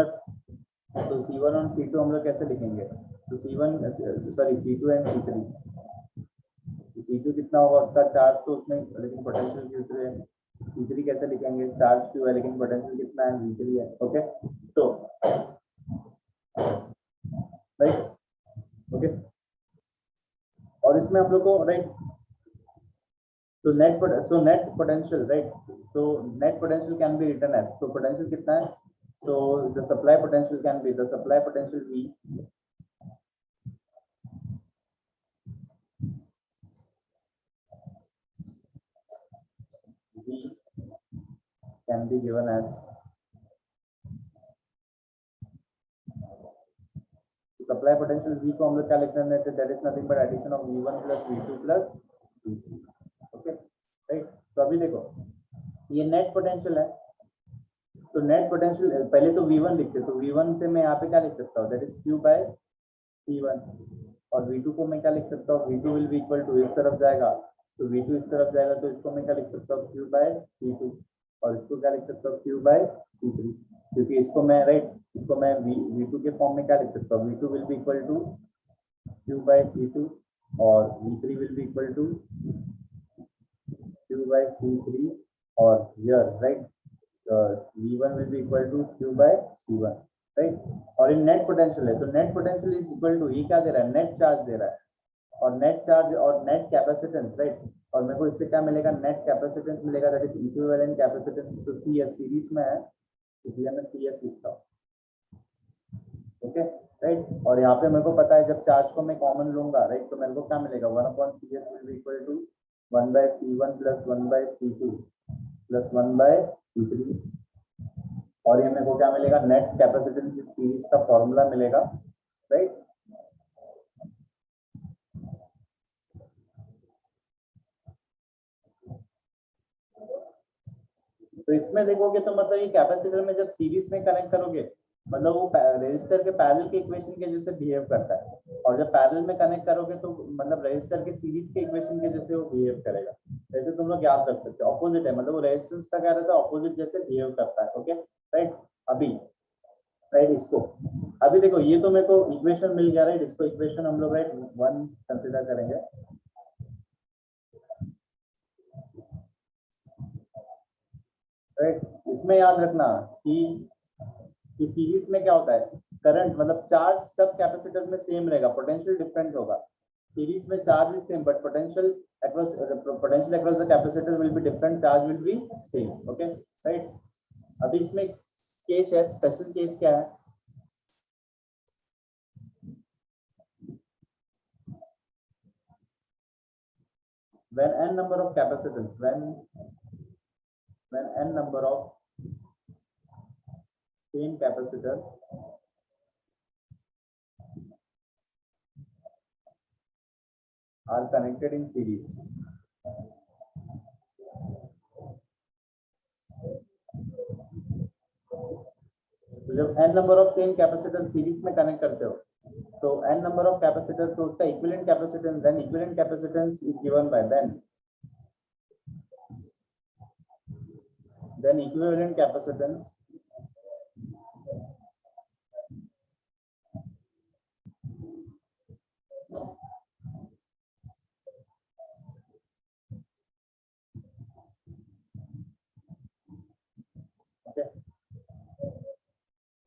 और C2 हम लोग कैसे लिखेंगे? तो C2 एंड C3, C2 कितना होगा, उसका चार्ज तो उसमें, लेकिन पोटेंशियल Q3 है। C3 कैसे लिखेंगे? चार्ज Q है लेकिन पोटेंशियल कितना है, V3 है। ओके, तो राइट, ओके, और इसमें हम लोग को राइट, तो नेट पोटेंशियल, राइट, तो net potential can be written as, तो पोटेंशियल कितना है, तो the supply potential can be, the supply potential V can be given as, supply potential V को हम लोग क्या लिखते हैं, that is nothing but addition of V1 plus V2 plus V3। Okay, right, तो अभी देखो ये नेट पोटेंशियल है, तो नेट पोटेंशियल पहले तो V1 लिखते, तो V1 से मैं यहाँ पे क्या लिख सकता हूँ, that is Q by C1, और V2 को मैं क्या लिख सकता हूँ, V2 will be equal to, इस तरफ जाएगा तो V2 इस तरफ जाएगा, तो इसको मैं क्या लिख सकता हूँ, Q बाय C2, और इसको क्या लिख सकता हूँ, Q बाय C3, क्योंकि इसको मैं राइट, इसको मैं V2 के फॉर्म में क्या लिख सकता हूँ, V2 will be equal to Q by C2, और V3 will be equal to Q by C3, और here right V1 will be equal to Q by C1, right, और इन नेट पोटेंशियल है, तो net potential is equal to, ये क्या दे रहा है, नेट चार्ज दे रहा है, और नेट चार्ज और नेट कैपेसिटेंस, राइट, और मेरे को इससे क्या मिलेगा, नेट कैपेसिटेंस मिलेगा, दैट इज इक्विवेलेंट कैपेसिटेंस, तो CS सीरीज में है, इसलिए मैं CS लिखता हूँ। ओके, राइट, और यहाँ पे मेरे को पता है जब चार्ज को मैं कॉमन लूंगा, राइट, तो मेरे को क्या मिलेगा, 1/CS will be equal to 1/C1 plus 1/C2 plus 1/C3, और ये मेरे को क्या मिलेगा, नेट कैपेसिटेंस सीरीज का फॉर्मूला मिलेगा, राइट। तो इसमें देखोगे तो मतलब ये कैपेसिटर में जब सीरीज में कनेक्ट करोगे, मतलब वो रेजिस्टर के पैरेलल के इक्वेशन के जैसे बिहेव करता है, और जब पैरेलल में कनेक्ट करोगे तो मतलब रेजिस्टर के सीरीज के इक्वेशन के जैसे वो बिहेव करेगा। जैसे तुम लोग याद रख सकते हो, ऑपोजिट है, मतलब वो रेजिस्टेंस का कह रहा था, ऑपोजिट जैसे बिहेव करता है। ओके, राइट, अभी राइट, इसको अभी देखो, ये तो मेरे को इक्वेशन मिल गया, राइट, इसको इक्वेशन हम लोग राइट 1 कंसीडर करेंगे। राइट, इसमें याद रखना कि सीरीज में क्या होता है, करंट मतलब चार्ज सब कैपेसिटर में सेम रहेगा, पोटेंशियल डिफरेंट होगा। सीरीज में charge is same but potential across the capacitor will be different, charge will be same. Okay, right, अभी इसमें केस है, स्पेशल केस क्या है, when n number of capacitance, when n number of same capacitor are connected in series, तो जब n number of same capacitor series में कनेक्ट करते हो, तो n नंबर ऑफ कैपेसिटर, तो उसका equivalent capacitance, then equivalent capacitance is given by then equivalent capacitance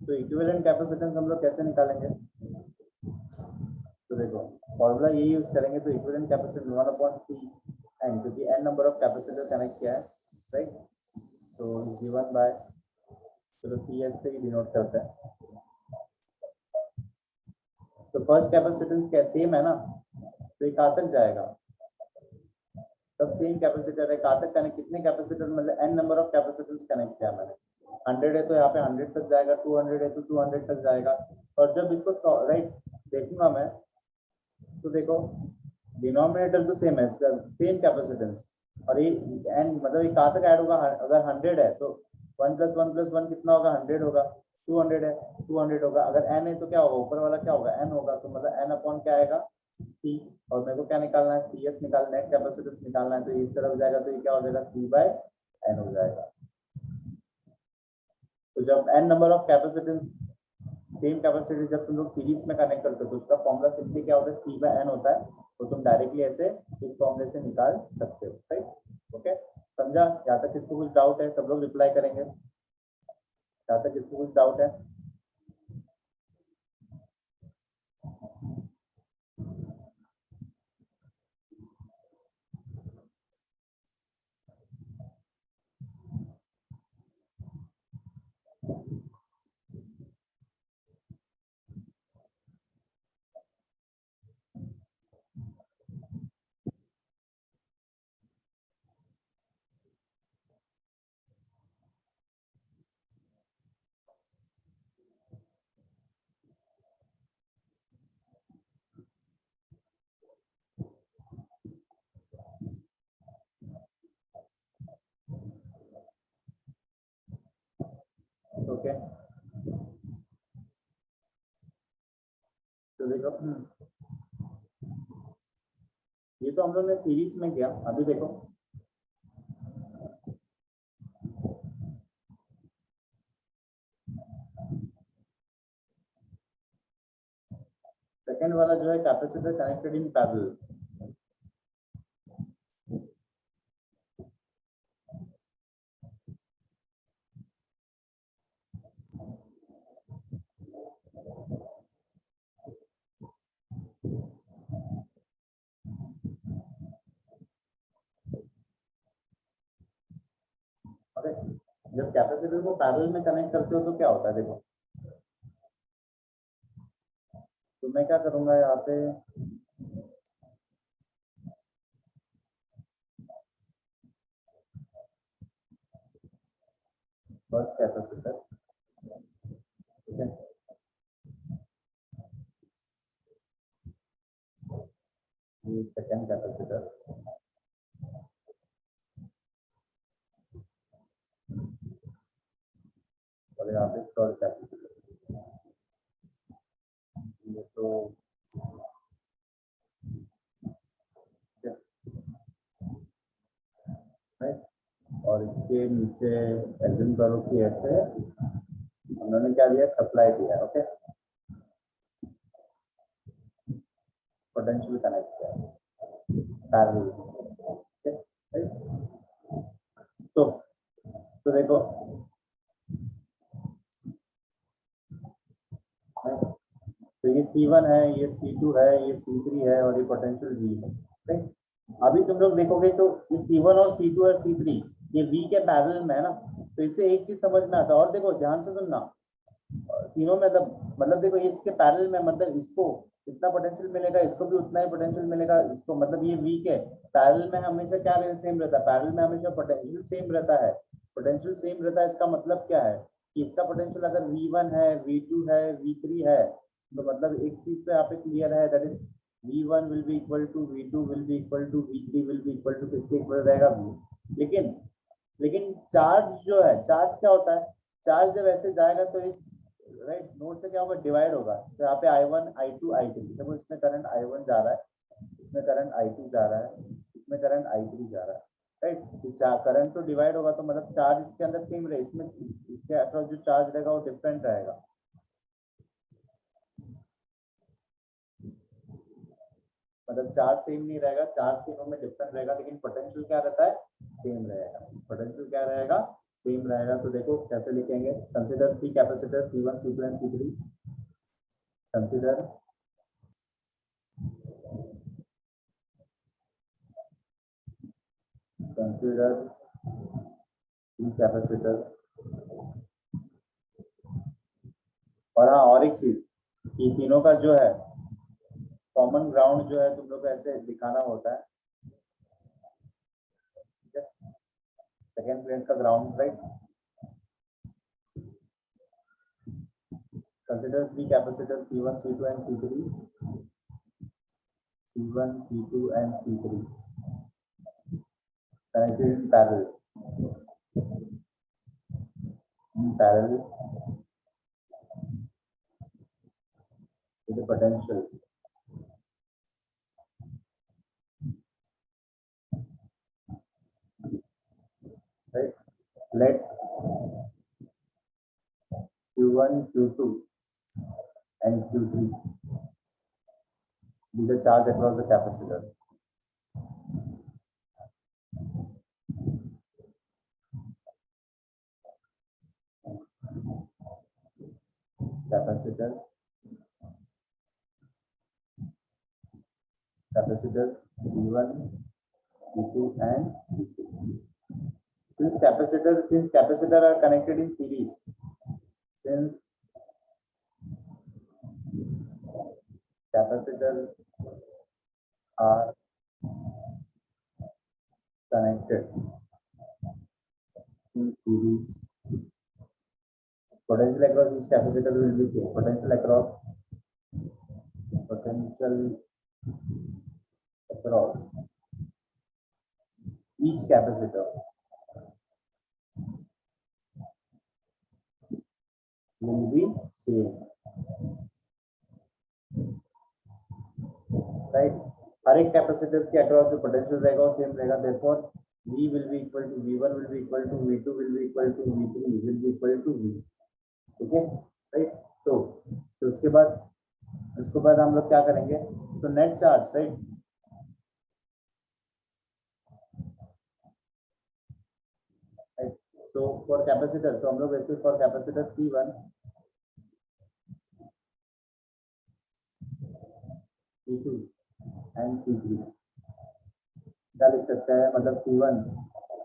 तो इक्विवेलेंट कैपेसिटेंस हम लोग कैसे निकालेंगे? तो देखो फॉर्मूला ये यूज करेंगे, तो इक्विवेलेंट कैपेसिटेंस 1/c n, क्योंकि n number of capacitor connect किया है, राइट? तो गिवन बाय, चलो cs से ही डिनोट करते हैं। तो फर्स्ट कैपेसिटेंस क्या सेम है ना, तो ये कहाँ तक जाएगा? सब सेम कैपेसिटर है, कहाँ तक कनेक्ट, कितने कैपेसिटर मतलब n number of capacitance connect किया मैंने। 100 है तो यहाँ पे 100 तक जाएगा, 200 है तो 200 तक जाएगा। और जब इसको राइट देखूंगा मैं, तो देखो डिनोमिनेटर तो सेम है, सेम कैपेसिटेंस, और ये n मतलब ये कहाँ तक ऐड होगा? अगर 100 है तो 1 + 1 + 1 कितना होगा? 100 होगा। 200 है 200 होगा। अगर n है तो क्या होगा? ऊपर वाला क्या होगा? n होगा। तो मतलब n अपॉन क्या आएगा? c। और मेरे को क्या निकालना है? cs निकालना है, कैपेसिटेंस निकालना है। तो इस तरफ जाएगा तो ये क्या हो जाएगा? c/n हो जाएगा। तो जब n number of capacitance, same capacity जब तुम लोग सीरीज में कनेक्ट करते हो तो उसका फॉर्मूला सिंपली क्या होता है? c/n होता है। तो तुम डायरेक्टली ऐसे इस फॉर्मूले से निकाल सकते हो, राइट? ओके, समझा? यहाँ तक किसको कुछ डाउट है? सब लोग रिप्लाई करेंगे। यहाँ तक किसको कुछ डाउट है? ओके, तो देखो ये तो हम लोग ने सीरीज में किया। अभी देखो सेकंड वाला जो है capacitor connected in parallel. Okay, जब कैपेसिटर को पैरेलल में कनेक्ट करते हो तो क्या होता है? देखो, तो मैं क्या करूंगा यहाँ पे, फर्स्ट कैपेसिटर, ठीक है, ये सेकंड कैपेसिटर, और यहाँ पे थर्ड कैपेसिटर। ये तो राइट, और इसके नीचे एज्यूम करो कि ऐसे उन्होंने क्या दिया? सप्लाई दिया। ओके, पोटेंशियल कनेक्ट किया पैरेलल। Okay, right? तो देखो right? तो ये C1 है, ये C2 है, ये C3 है, और ये पोटेंशियल V है, राइट? अभी तुम लोग देखोगे तो ये C1 और C2 और C3 ये V के पैरेलल में है ना, तो इससे एक चीज समझ में आता है। और देखो ध्यान से सुनना, तीनों में मतलब देखो ये इसके पैरेलल में, मतलब इसको इतना पोटेंशियल मिलेगा, इसको भी उतना ही पोटेंशियल मिलेगा, इसको मतलब ये V के पैरेलल में हमेशा क्या सेम रहता है? पैरेलल में हमेशा पोटेंशियल सेम रहता है। पोटेंशियल सेम रहता है, इसका मतलब क्या है कि इसका पोटेंशियल अगर V1 है, V2 है, V3 है, तो मतलब एक चीज तो यहाँ पे क्लियर है, that is V1 will be equal to V2 will be equal to V3 will be equal to किसके इक्वल रहेगा? V। लेकिन लेकिन चार्ज जो है, चार्ज क्या होता है? चार्ज जब ऐसे जाएगा तो इस राइट नोड से क्या होगा? डिवाइड होगा। तो यहाँ पे I1 I2 I3, देखो इसमें करंट I1 जा रहा है, इसमें करंट I2 जा रहा है, इसमें करंट I3 जा रहा है, राइट? करंट तो डिवाइड होगा, तो मतलब चार्ज इसके अंदर सेम रहे, इसमें इसके अक्रॉस जो चार्ज रहेगा वो डिफरेंट रहेगा। मतलब चार्ज सेम नहीं रहेगा, चार्ज तीनों में डिफरेंट रहेगा, लेकिन पोटेंशियल क्या रहता है? सेम रहेगा। पोटेंशियल क्या रहेगा? सेम रहेगा। तो देखो कैसे लिखेंगे, consider 3 capacitor C1 C2 and C3। Consider consider 3 capacitor. और हाँ, और एक चीज, ये तीनों का जो है कॉमन ग्राउंड जो है तुम लोग को ऐसे दिखाना होता है, ठीक है, सेकेंड प्लेन का ground, right. Consider 3 capacitor C1 C2 and C3। C1 C2 and C3 connected in parallel with the potential, right. Let Q1 Q2 and Q3 be the charge across the capacitor. Capacitor C1 C2 and C3. Since capacitor are connected in series, since capacitors are connected in series, potential across each capacitor will be same. Potential across each capacitor will be same, right. हर एक कैपेसिटर के अक्रॉस जो पोटेंशियल रहेगा वो सेम रहेगा, therefore V will be equal to V1 will be equal to V2 will be equal to V3 will be equal to V, ठीक है, राइट। तो उसके बाद हम लोग क्या करेंगे, तो नेट चार्ज, राइट, तो फॉर कैपेसिटर, तो हम लोग वैसे for capacitor C1 C2 and C3 क्या लिख सकते हैं, मतलब C1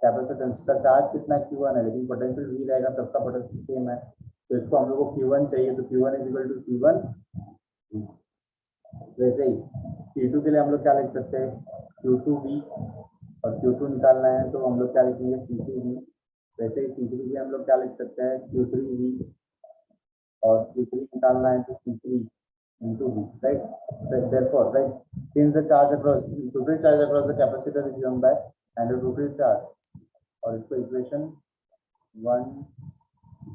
कैपेसिटेंस का चार्ज कितना है Q1 है, लेकिन पोटेंशियल V रहेगा, सबका पोटेंशियल सेम है, तो इसको हम लोग को Q1 चाहिए, तो Q1 is equal to C1। वैसे ही C2 के लिए हम लोग क्या लिख सकते हैं, Q2V, और Q2 निकालना है तो हम लोग क्या लिखेंगे, C2V। वैसे ही C3 के लिए हम लोग क्या लिख सकते हैं, Q3V, और Q3 निकालना है तो C3 into V, right. Therefore, right, since the charge across total charge across the capacitor is given by and the total charge, और इसको equation 1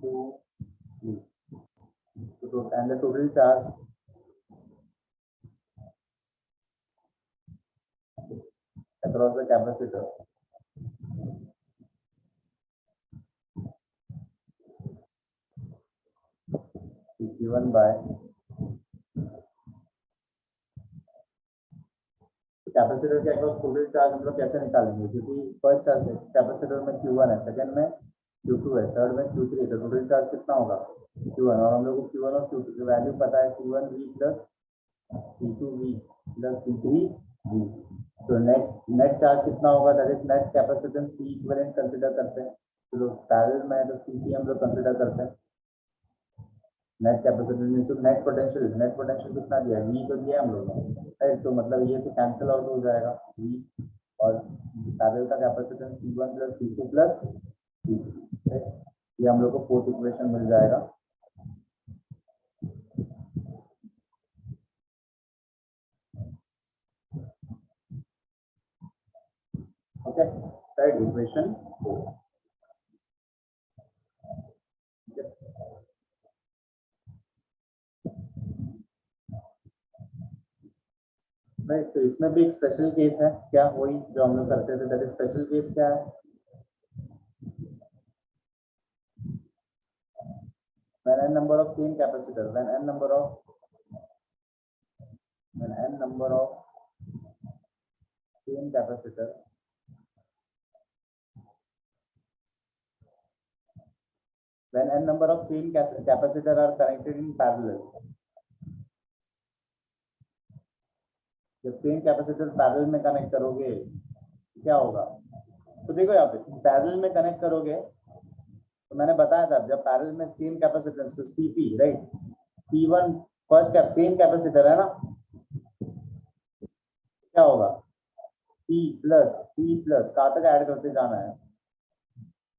2 3, and the total charge across the capacitor is given by capacitor के अक्रॉस टोटल चार्ज हम लोग कैसे निकालेंगे, क्योंकि फर्स्ट चार्ज कैपेसिटर में Q1 है, सेकंड में Q2 है, थर्ड में Q3 है, तो टोटल चार्ज कितना होगा Q1, और हम लोग को Q1 और Q2 की वैल्यू पता है, Q1V plus C2V plus C3V। तो नेट चार्ज कितना होगा, that is net capacitance C equivalent consider करते हैं, तो पैरेलल में है तो CP हम लोग कंसीडर करते हैं। नेट कैपेसिटेंस, तो नेट पोटेंशियल कितना दिया है, V तो दिया हम लोगों ने, राइट। तो मतलब ये तो कैंसिल आउट हो जाएगा V, और पैरेलल का capacitance C1 plus C2 plus C3, ये हम लोग को फोर्थ इक्वेशन मिल जाएगा। Okay, right, equation 4। राइट, तो इसमें भी एक स्पेशल केस है, क्या वही जो हम लोग करते थे, दैट इज स्पेशल केस क्या है, when n number of same capacitor, when n number of same capacitor when n number of same capacitor are connected in parallel, जब सेम कैपेसिटर पैरेलल में कनेक्ट करोगे क्या होगा? तो देखो यहाँ पे पैरेलल में कनेक्ट करोगे तो मैंने बताया था जब पैरेलल में सेम कैपेसिटेंस तो Cp right, P1 first sem capacitor है ना, क्या होगा? P प्लस कहाँ तक ऐड करते जाना है?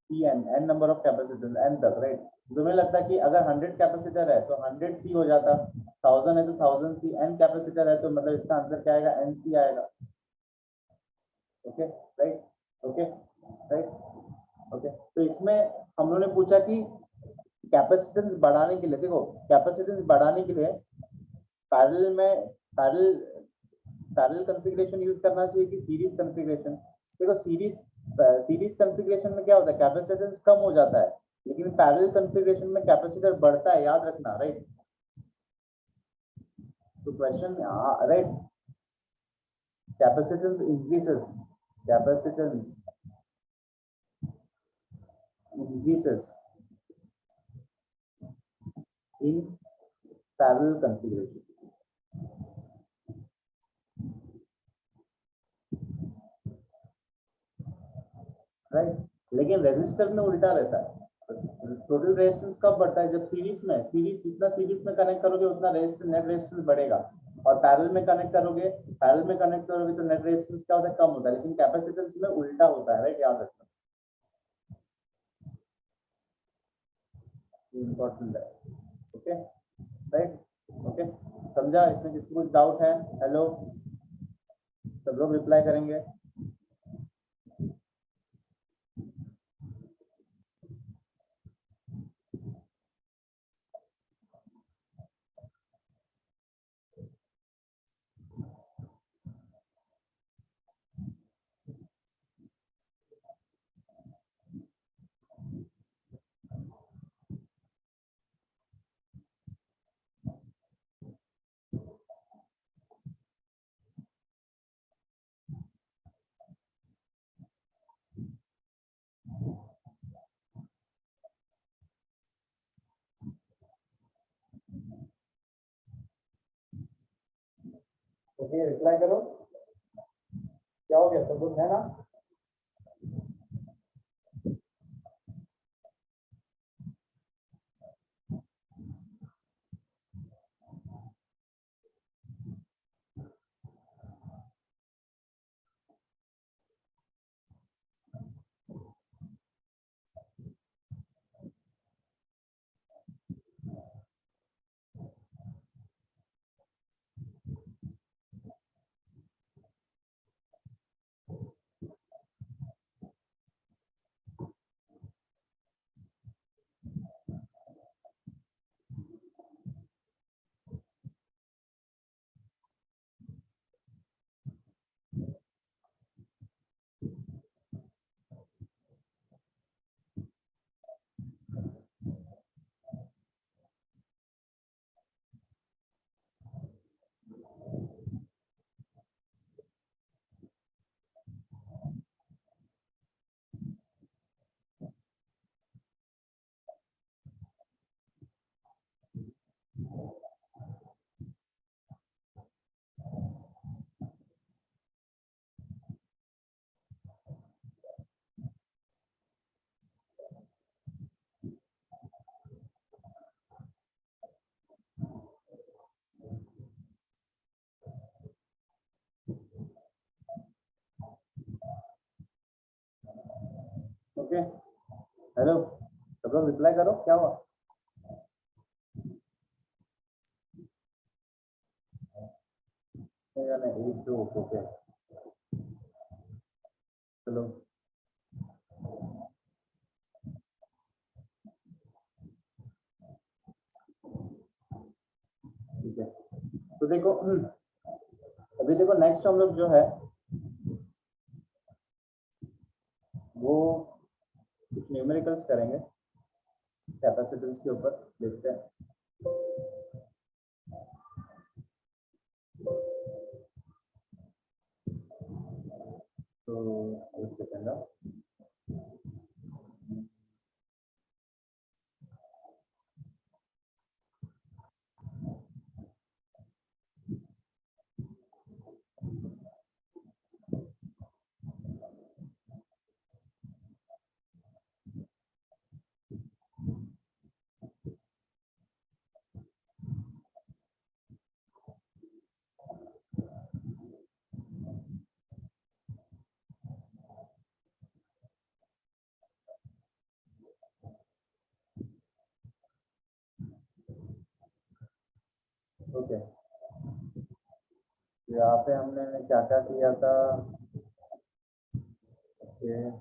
Pn n number of capacitance n तक राइट। तो मुझे लगता है कि अगर 100 कैपेसिटर है तो 100 C हो जाता, 1000 है तो 1000 C, n कैपेसिटर है तो मतलब इसका आंसर क्या आएगा? n C आएगा। Okay right, okay right, okay. तो इसमें हम लोगों ने पूछा कि कैपेसिटेंस बढ़ाने के लिए, देखो कैपेसिटेंस बढ़ाने के लिए पैरेलल में पैरेलल कॉन्फ़िगरेशन यूज करना चाहिए कि सीरीज कॉन्फ़िगरेशन? देखो सीरीज कॉन्फ़िगरेशन में क्या होता है, कैपेसिटेंस कम हो जाता है, लेकिन पैरेलल कॉन्फ़िगरेशन में कैपेसिटर बढ़ता है, याद रखना राइट। तो question right, capacitance increases in parallel configuration, right. लेकिन रेजिस्टर में उल्टा रहता है, टोटल रेजिस्टेंस कब बढ़ता है? जब सीरीज जितना सीरीज में कनेक्ट करोगे उतना रेजिस्टेंस नेट रेजिस्टेंस बढ़ेगा, और पैरेलल में कनेक्ट करोगे तो नेट रेजिस्टेंस क्या होता है? कम होता है। लेकिन कैपेसिटेंस में उल्टा होता है राइट, याद रखना, इंपॉर्टेंट है। ओके राइट, ओके समझा? इसमें किसी को कुछ डाउट है? हेलो, सब लोग रिप्लाई करेंगे? ओके रिप्लाई करो, क्या हो गया? सब लोग है ना? ओके हेलो, सब लोग रिप्लाई करो, क्या हुआ? नहीं, एक दो ओके चलो, ठीक है। तो देखो अभी देखो नेक्स्ट हम लोग जो है वो कुछ न्यूमेरिकल्स करेंगे कैपेसिटेंस के ऊपर, देखते हैं। तो एक सेकेंड, ओके, तो यहाँ पे हमने क्या क्या किया था? ओके,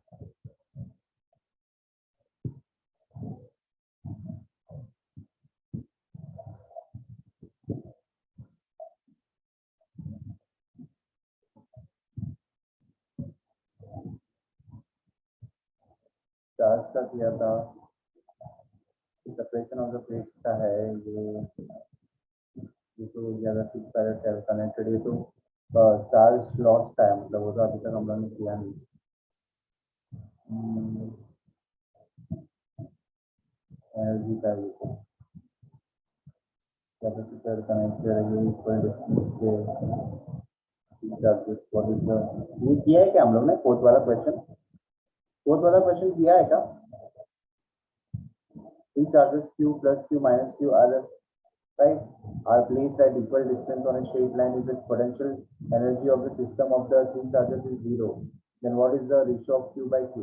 चार्ज का किया था, सेपरेशन ऑफ द प्लेट्स का है ये तो ज़्यादा 6 पैरेट कनेक्टेड, ये तो चार्ज लॉस का है, मतलब वो तो अभी तक हम लोगों ने किया नहीं। एनर्जी का ये तो कैपेसिटर कनेक्टेड है, ये इक्वल डिस्टेंस के चार्जेस व्हाट इज द, ये किया है क्या हम लोग ने फोर्थ वाला क्वेश्चन? फोर्थ वाला क्वेश्चन किया है क्या? Three charges q plus q minus q are right are placed at equal distance on a straight line if the potential energy of the system of the three charges is zero. Then what is the ratio of q by q?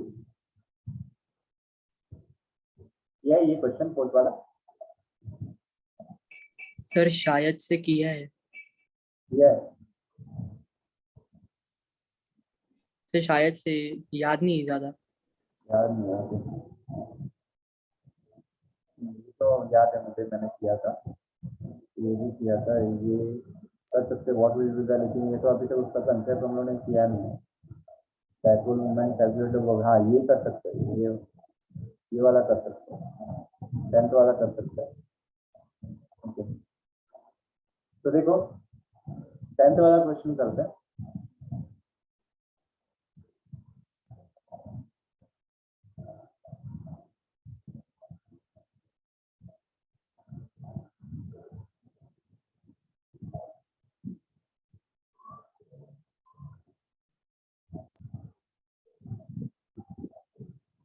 ये क्वेश्चन फोर्थ वाला सर शायद से किया है ये सर, शायद से, याद नहीं ज्यादा। याद नहीं है, तो याद है मुझे, मैंने किया था, ये भी किया था, ये कर सकते व्हाट विल बी द, लेकिन ये तो अभी तक उसका कंसेप्ट हम लोगों ने किया नहीं है। डायपोल मोमेंट कैलकुलेटर, हाँ ये कर सकते हैं, ये वाला कर सकते हैं, 10th वाला कर सकते हैं। ओके, तो देखो 10th वाला क्वेश्चन करते हैं।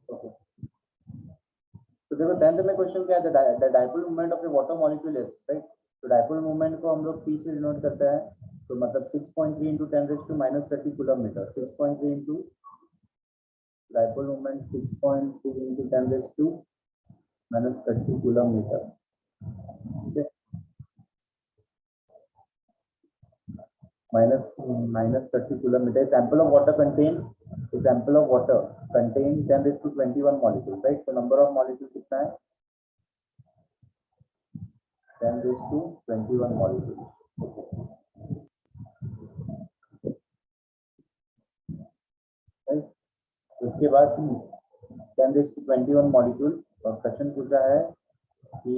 ओके, तो देखो 10th में क्वेश्चन क्या है, the dipole movement of A water molecule is, right. तो डायपोल मूवमेंट को हम लोग पी से डिनोट करते हैं, तो मतलब 6.3 into 10⁻⁻³ coulomb-metre, 6.3 into dipole movement 6.3 into 10⁻⁻³ coulomb-metre, ठीक है, -30 coulomb-metre. Sample of water contain, a sample of water contain 10⁻21 molecules, right? तो नंबर ऑफ मॉलिक्यूल कितना है? 10⁻21 molecules, राइट। उसके बाद 10⁻21 मॉलिक्यूल, और क्वेश्चन पूछा है कि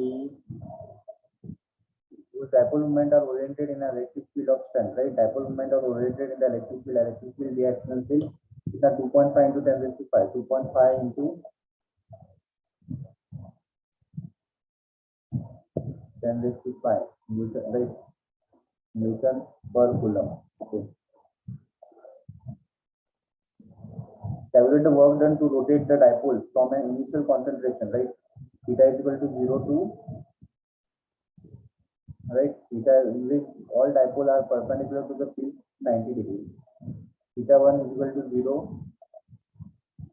dipole moment are oriented in a electric field of strength, right? Dipole moment are oriented in the electric field reactional field is 2.5 into 10⁵, 2.5 into 10⁵, Newton, right? Newton per coulomb. Okay. Calculate the work done to rotate the dipole from an initial concentration, right? Theta is equal to 0 to, right? Theta in which all dipole are perpendicular to the field 90 degrees. Theta 1 is equal to 0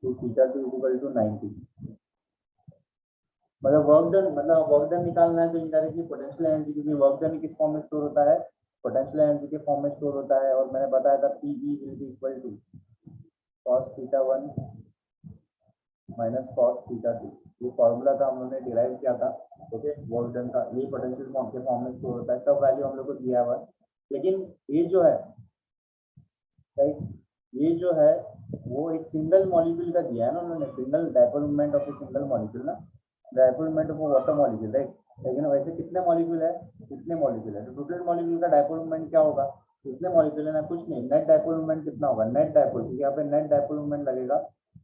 to theta 2 is equal to 90. मतलब वर्क डन निकालना है तो इनडायरेक्टली पोटेंशियल एनर्जी, क्योंकि वर्क डन किस फॉर्म में स्टोर होता है? पोटेंशियल एनर्जी के फॉर्म में स्टोर होता है, और मैंने बताया था PE will be equal to cos theta 1 minus cos theta 2। ये फॉर्मूला था, हम लोगों ने डिराइव किया था, ओके। वर्क डन का ये पोटेंशियल फॉर्म के फॉर्म में स्टोर होता है, सब वैल्यू हम लोग को दिया हुआ है। लेकिन ये जो है, राइट, ये जो है वो एक सिंगल मॉलिक्यूल का दिया है ना उन्होंने, single dipole moment of a single molecule ना, dipole moment of water molecule, right. लेकिन वैसे कितने मॉलिक्यूल है? कितने मॉलिक्यूल है? तो टोटल मॉलिक्यूल का डायपोल मोमेंट क्या होगा? कितने मॉलिक्यूल है ना, कुछ नहीं, नेट डायपोल मोमेंट कितना होगा? नेट डायपोल, क्योंकि यहाँ पे नेट डायपोल मोमेंट लगेगा,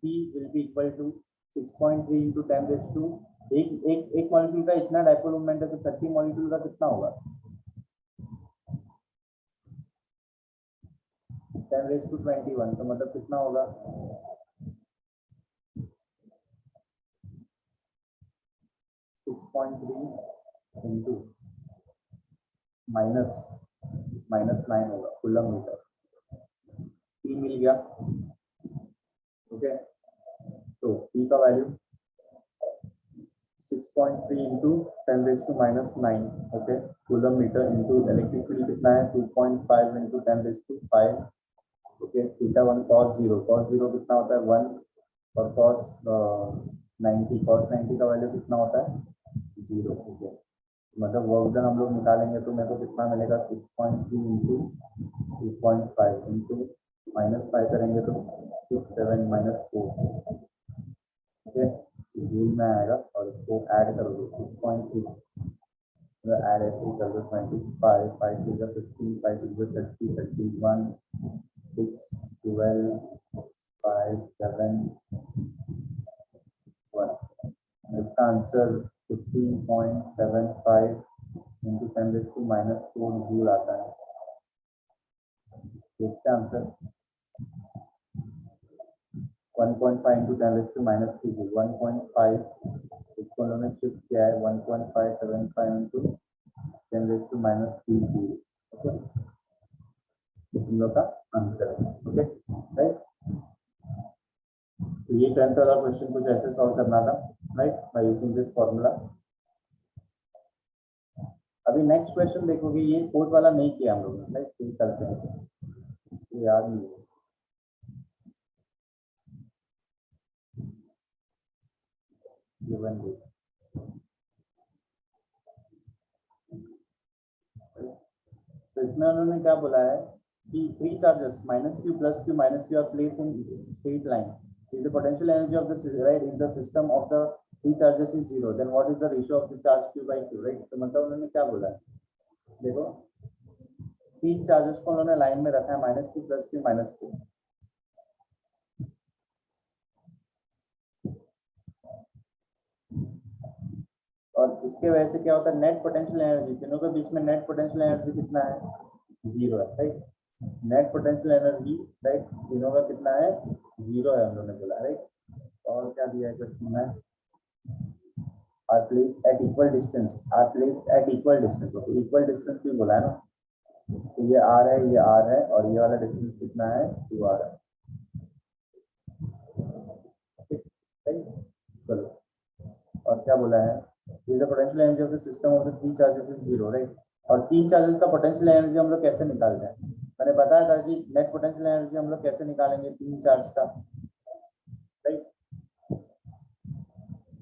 P will be equal to 6.3 into 10⁻², एक मॉलिक्यूल का इतना डायपोल मोमेंट है, तो 30 मॉलिक्यूल का कितना होगा? 10⁻21, तो मतलब कितना होगा? 6.3 into -9 होगा कूलम मीटर, P मिल गया, ओके। तो P का value 6.3 into 10 raised to minus 9, okay, coulomb metre into electric field कितना है 2.5 into 10 raised to 5, okay, theta 1 cos 0 कितना होता है 1 और cos 90 का वैल्यू कितना होता है 0, okay, मतलब वर्क डन हम लोग निकालेंगे तो मेरे को कितना मिलेगा 6.3 into 2.5 into -5 करेंगे तो 6 7 -4, ओके, रूल में आएगा और इसको ऐड करोगे 6.3 ऐड ऐसे कर दो 25 5 6 15 5 6 30 31 6 12 5 7 1, इसका answer 15.75 into 10 raised to -4 joule आता है। इसका answer 1.5 into 10 raised to -3 joule, 1.5 इसको उन्होंने शिफ्ट किया है 1.575 into 10 raised to -3 joule, okay, इन लोग का आंसर है, ओके, राइट। तो ये 10th वाला क्वेश्चन कुछ ऐसे सॉल्व करना था, right, by using this formula. अभी नेक्स्ट क्वेश्चन देखोगे, ये 4th वाला नहीं किया हम लोगों ने, राइट, ये करते हैं, ये याद नहीं है। गिवन डे, तो इसमें उन्होंने क्या बोला है कि 3 charges -q + q - q are placed in straight line. If the potential energy of the right in the system of the 3 charges is 0, then what is the ratio of the charge q by q, right? तो मतलब उन्होंने क्या बोला है, देखो 3 चार्जेस को उन्होंने लाइन में रखा है -q + q - q, और इसके वजह से क्या होता है, नेट पोटेंशियल एनर्जी, तीनों के बीच में नेट पोटेंशियल एनर्जी कितना है 0 है, right, net potential energy, right, तीनों का कितना है 0 है हम लोगों ने बोला, राइट। और क्या दिया है क्वेश्चन में, are placed at equal distance, are placed at equal distance, तो इक्वल डिस्टेंस भी बोला है ना, तो ये आर है, ये आर है, और ये वाला डिस्टेंस कितना है 2r है, राइट। चलो, और क्या बोला है, ये the potential energy of the system of the 3 charges is 0, right, और 3 चार्जेस का पोटेंशियल एनर्जी हम लोग कैसे निकालते हैं, मैंने बताया था कि नेट पोटेंशियल एनर्जी हम लोग कैसे निकालेंगे 3 चार्ज का, राइट।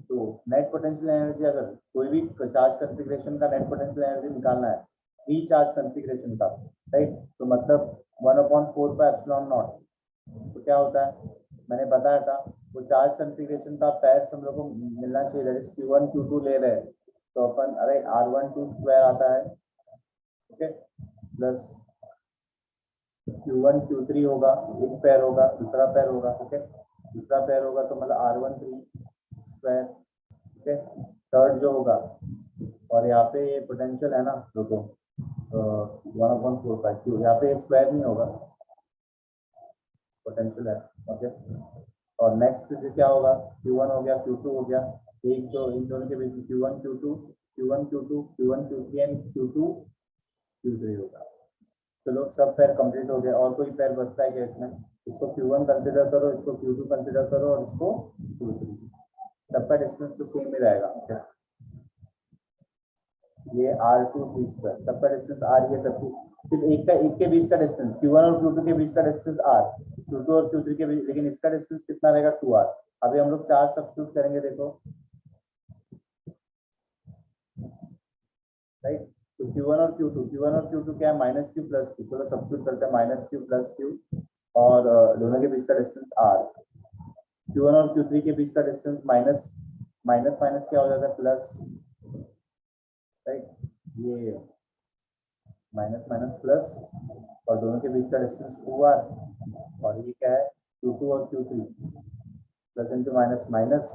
तो नेट पोटेंशियल एनर्जी, अगर कोई भी चार्ज कॉन्फ़िगरेशन का नेट पोटेंशियल एनर्जी निकालना है 3 चार्ज कॉन्फ़िगरेशन का, राइट, तो मतलब 1/4πε0, तो क्या होता है, मैंने बताया था वो चार्ज कॉन्फ़िगरेशन का पैर्स हम लोग को मिलना चाहिए, दैट इज q1 q2 ले रहे हैं तो अपन, अरे r12 स्क्वायर आता है, ओके, प्लस q1 q3 होगा, एक पैर होगा, दूसरा पैर होगा, ओके, दूसरा पैर होगा तो मतलब r13 स्क्वायर, ओके, थर्ड जो होगा, और यहाँ पे ये पोटेंशियल है ना, देखो 1/4π, यहाँ पे स्क्वायर नहीं होगा, पोटेंशियल है, ओके। और नेक्स्ट जो क्या होगा, q1 हो गया, q2 हो गया, एक जो इन दोनों के बीच में q1 q2 q1 q2 q1 q3 and q2 q3 होगा। चलो सब पैर कंप्लीट हो गया, और कोई पैर बचता है क्या इसमें, इसको q1 कंसिडर करो, इसको q2 कंसिडर करो, और इसको q3, सबका डिस्टेंस तो सेम ही रहेगा, ओके। ये r2 3 स्क्वायर, सबका डिस्टेंस r, ये सबकी सिर्फ एक के बीच का डिस्टेंस, q1 और q2 के बीच का डिस्टेंस r, q2 और q3 के बीच, लेकिन इसका डिस्टेंस कितना रहेगा 2r। अभी हम लोग चार्ज सब्स्टिट्यूट करेंगे, देखो, राइट, तो q1 और q2 क्या है -q + q, चलो सब्स्टिट्यूट करते हैं -q + q, और दोनों के बीच का डिस्टेंस r, q1 और q3 के बीच का डिस्टेंस माइनस माइनस माइनस क्या हो जाता है प्लस, राइट, ये माइनस माइनस प्लस, और दोनों के बीच का डिस्टेंस 2r, और ये क्या है q2 और q3, plus into minus minus,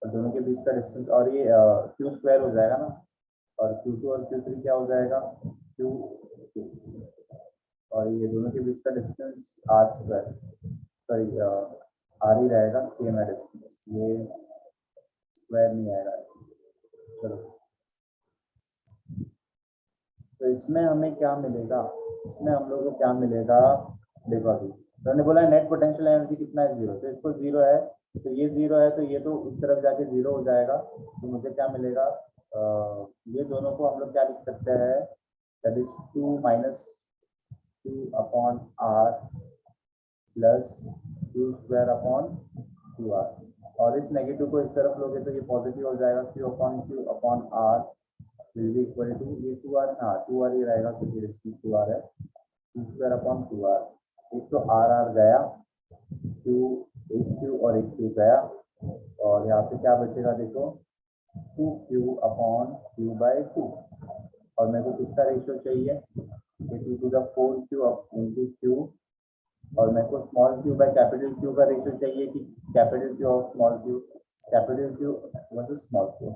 और दोनों के बीच का डिस्टेंस, और ये q स्क्वायर हो जाएगा ना, और q2 और q3 क्या हो जाएगा q, और ये दोनों के बीच का distance r square, sorry r ही रहेगा, सेम है डिस्टेंस, ये स्क्वायर नहीं आएगा। चलो, तो इसमें हमें क्या मिलेगा, इसमें हम लोग को क्या मिलेगा, देखो अभी उन्होंने बोला नेट पोटेंशियल एनर्जी कितना है 0, तो इसको 0 है, तो ये 0 है तो ये तो इस तरफ जाके 0 हो जाएगा, तो मुझे क्या मिलेगा, ये दोनों को हम लोग क्या लिख सकते हैं, that is 2 minus 2 upon r plus 2 square upon 2r, और इस नेगेटिव को इस तरफ लोगे तो ये पॉजिटिव हो जाएगा, q upon r will be equal to ये 2r, हाँ 2r ही रहेगा क्योंकि रेजिस्टेंस 2r है, 2 स्क्वायर अपॉन 2r, एक तो r गया, एक q और एक q गया, और यहाँ पे क्या बचेगा देखो, 2q अपॉन q बाई 2, और मेरे को किसका रेशियो चाहिए, 2 to the 4q into q, और मेरे को small q by capital Q का रेशियो चाहिए कि कैपिटल Q और small q, capital Q versus small q,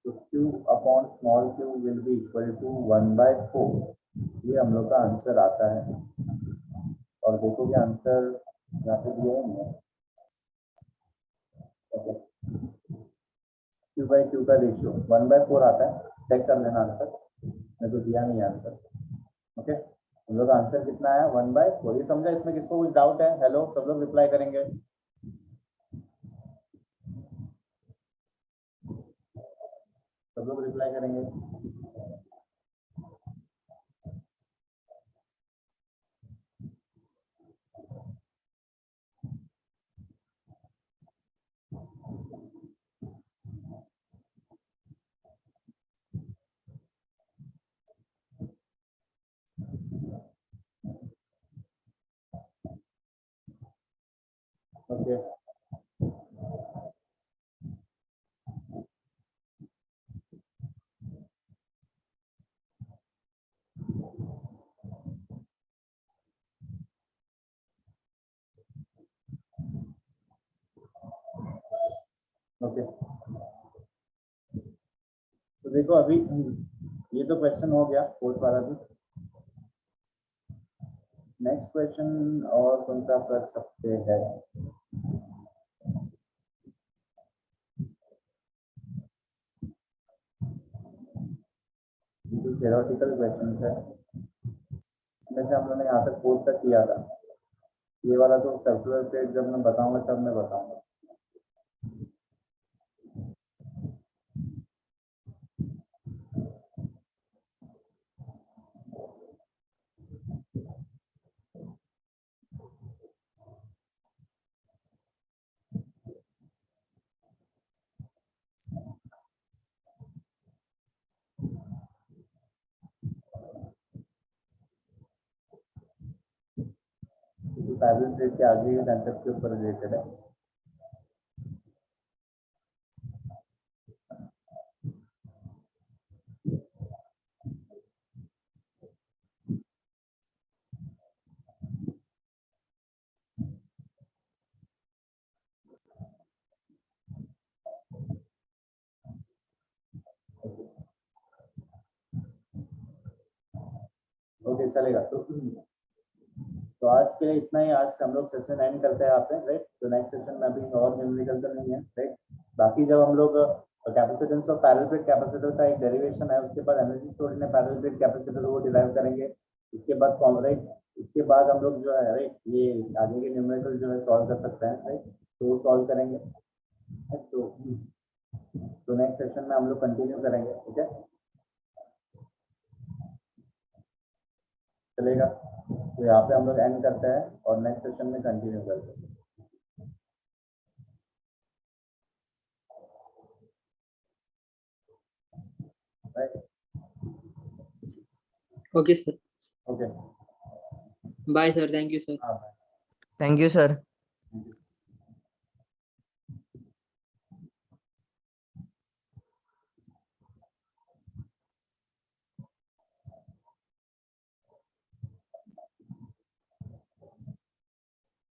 तो q upon small q will be equal to 1/4, ये हम लोग का आंसर आता है। और देखो कि आंसर यहाँ पे दिया है, ओके, q बाई q का रेशियो 1/4 आता है, चेक कर लेना आंसर, मेरे को दिया नहीं है आंसर, ओके। हम लोग का आंसर कितना है, 1/4, ये समझा, इसमें किसको कुछ डाउट है, हेलो, सब लोग रिप्लाई करेंगे, सब लोग रिप्लाई करेंगे। ओके, ओके, तो देखो अभी ये तो क्वेश्चन हो गया फोर्थ वाला भी। नेक्स्ट क्वेश्चन और कौन सा कर सकते हैं, जो थ्योरेटिकल क्वेश्चन है, जैसे हम लोगों ने यहाँ तक फोर्थ तक किया था, ये वाला तो सर्कुलर प्लेट जब मैं बताऊंगा तब मैं बताऊंगा। तो पैरेलल प्लेट के आगे के कंसेप्ट के ऊपर रिलेटेड है। ओके, चलेगा। तो आज के लिए इतना ही, आज हम लोग सेशन एंड करते हैं यहाँ पे, राइट। तो नेक्स्ट सेशन में अभी और न्यूमेरिकल तो नहीं है, राइट। बाकी जब हम लोग कैपेसिटेंस और पैरेलल प्लेट कैपेसिटर का एक डेरिवेशन है, उसके बाद एनर्जी स्टोरेज में पैरेलल प्लेट कैपेसिटर वो डिराइव करेंगे, उसके बाद राइट, उसके बाद हम लोग जो है, राइट, ये आगे के न्यूमेरिकल जो है सॉल्व कर सकते हैं, राइट, तो वो सॉल्व करेंगे। तो नेक्स्ट सेशन में हम लोग कंटिन्यू करेंगे, ठीक है, चलेगा। तो यहाँ पे हम लोग एंड करते हैं और नेक्स्ट सेशन में कंटिन्यू करते हैं, right. Okay sir, okay, bye sir, thank you sir. हाँ। Thank you sir.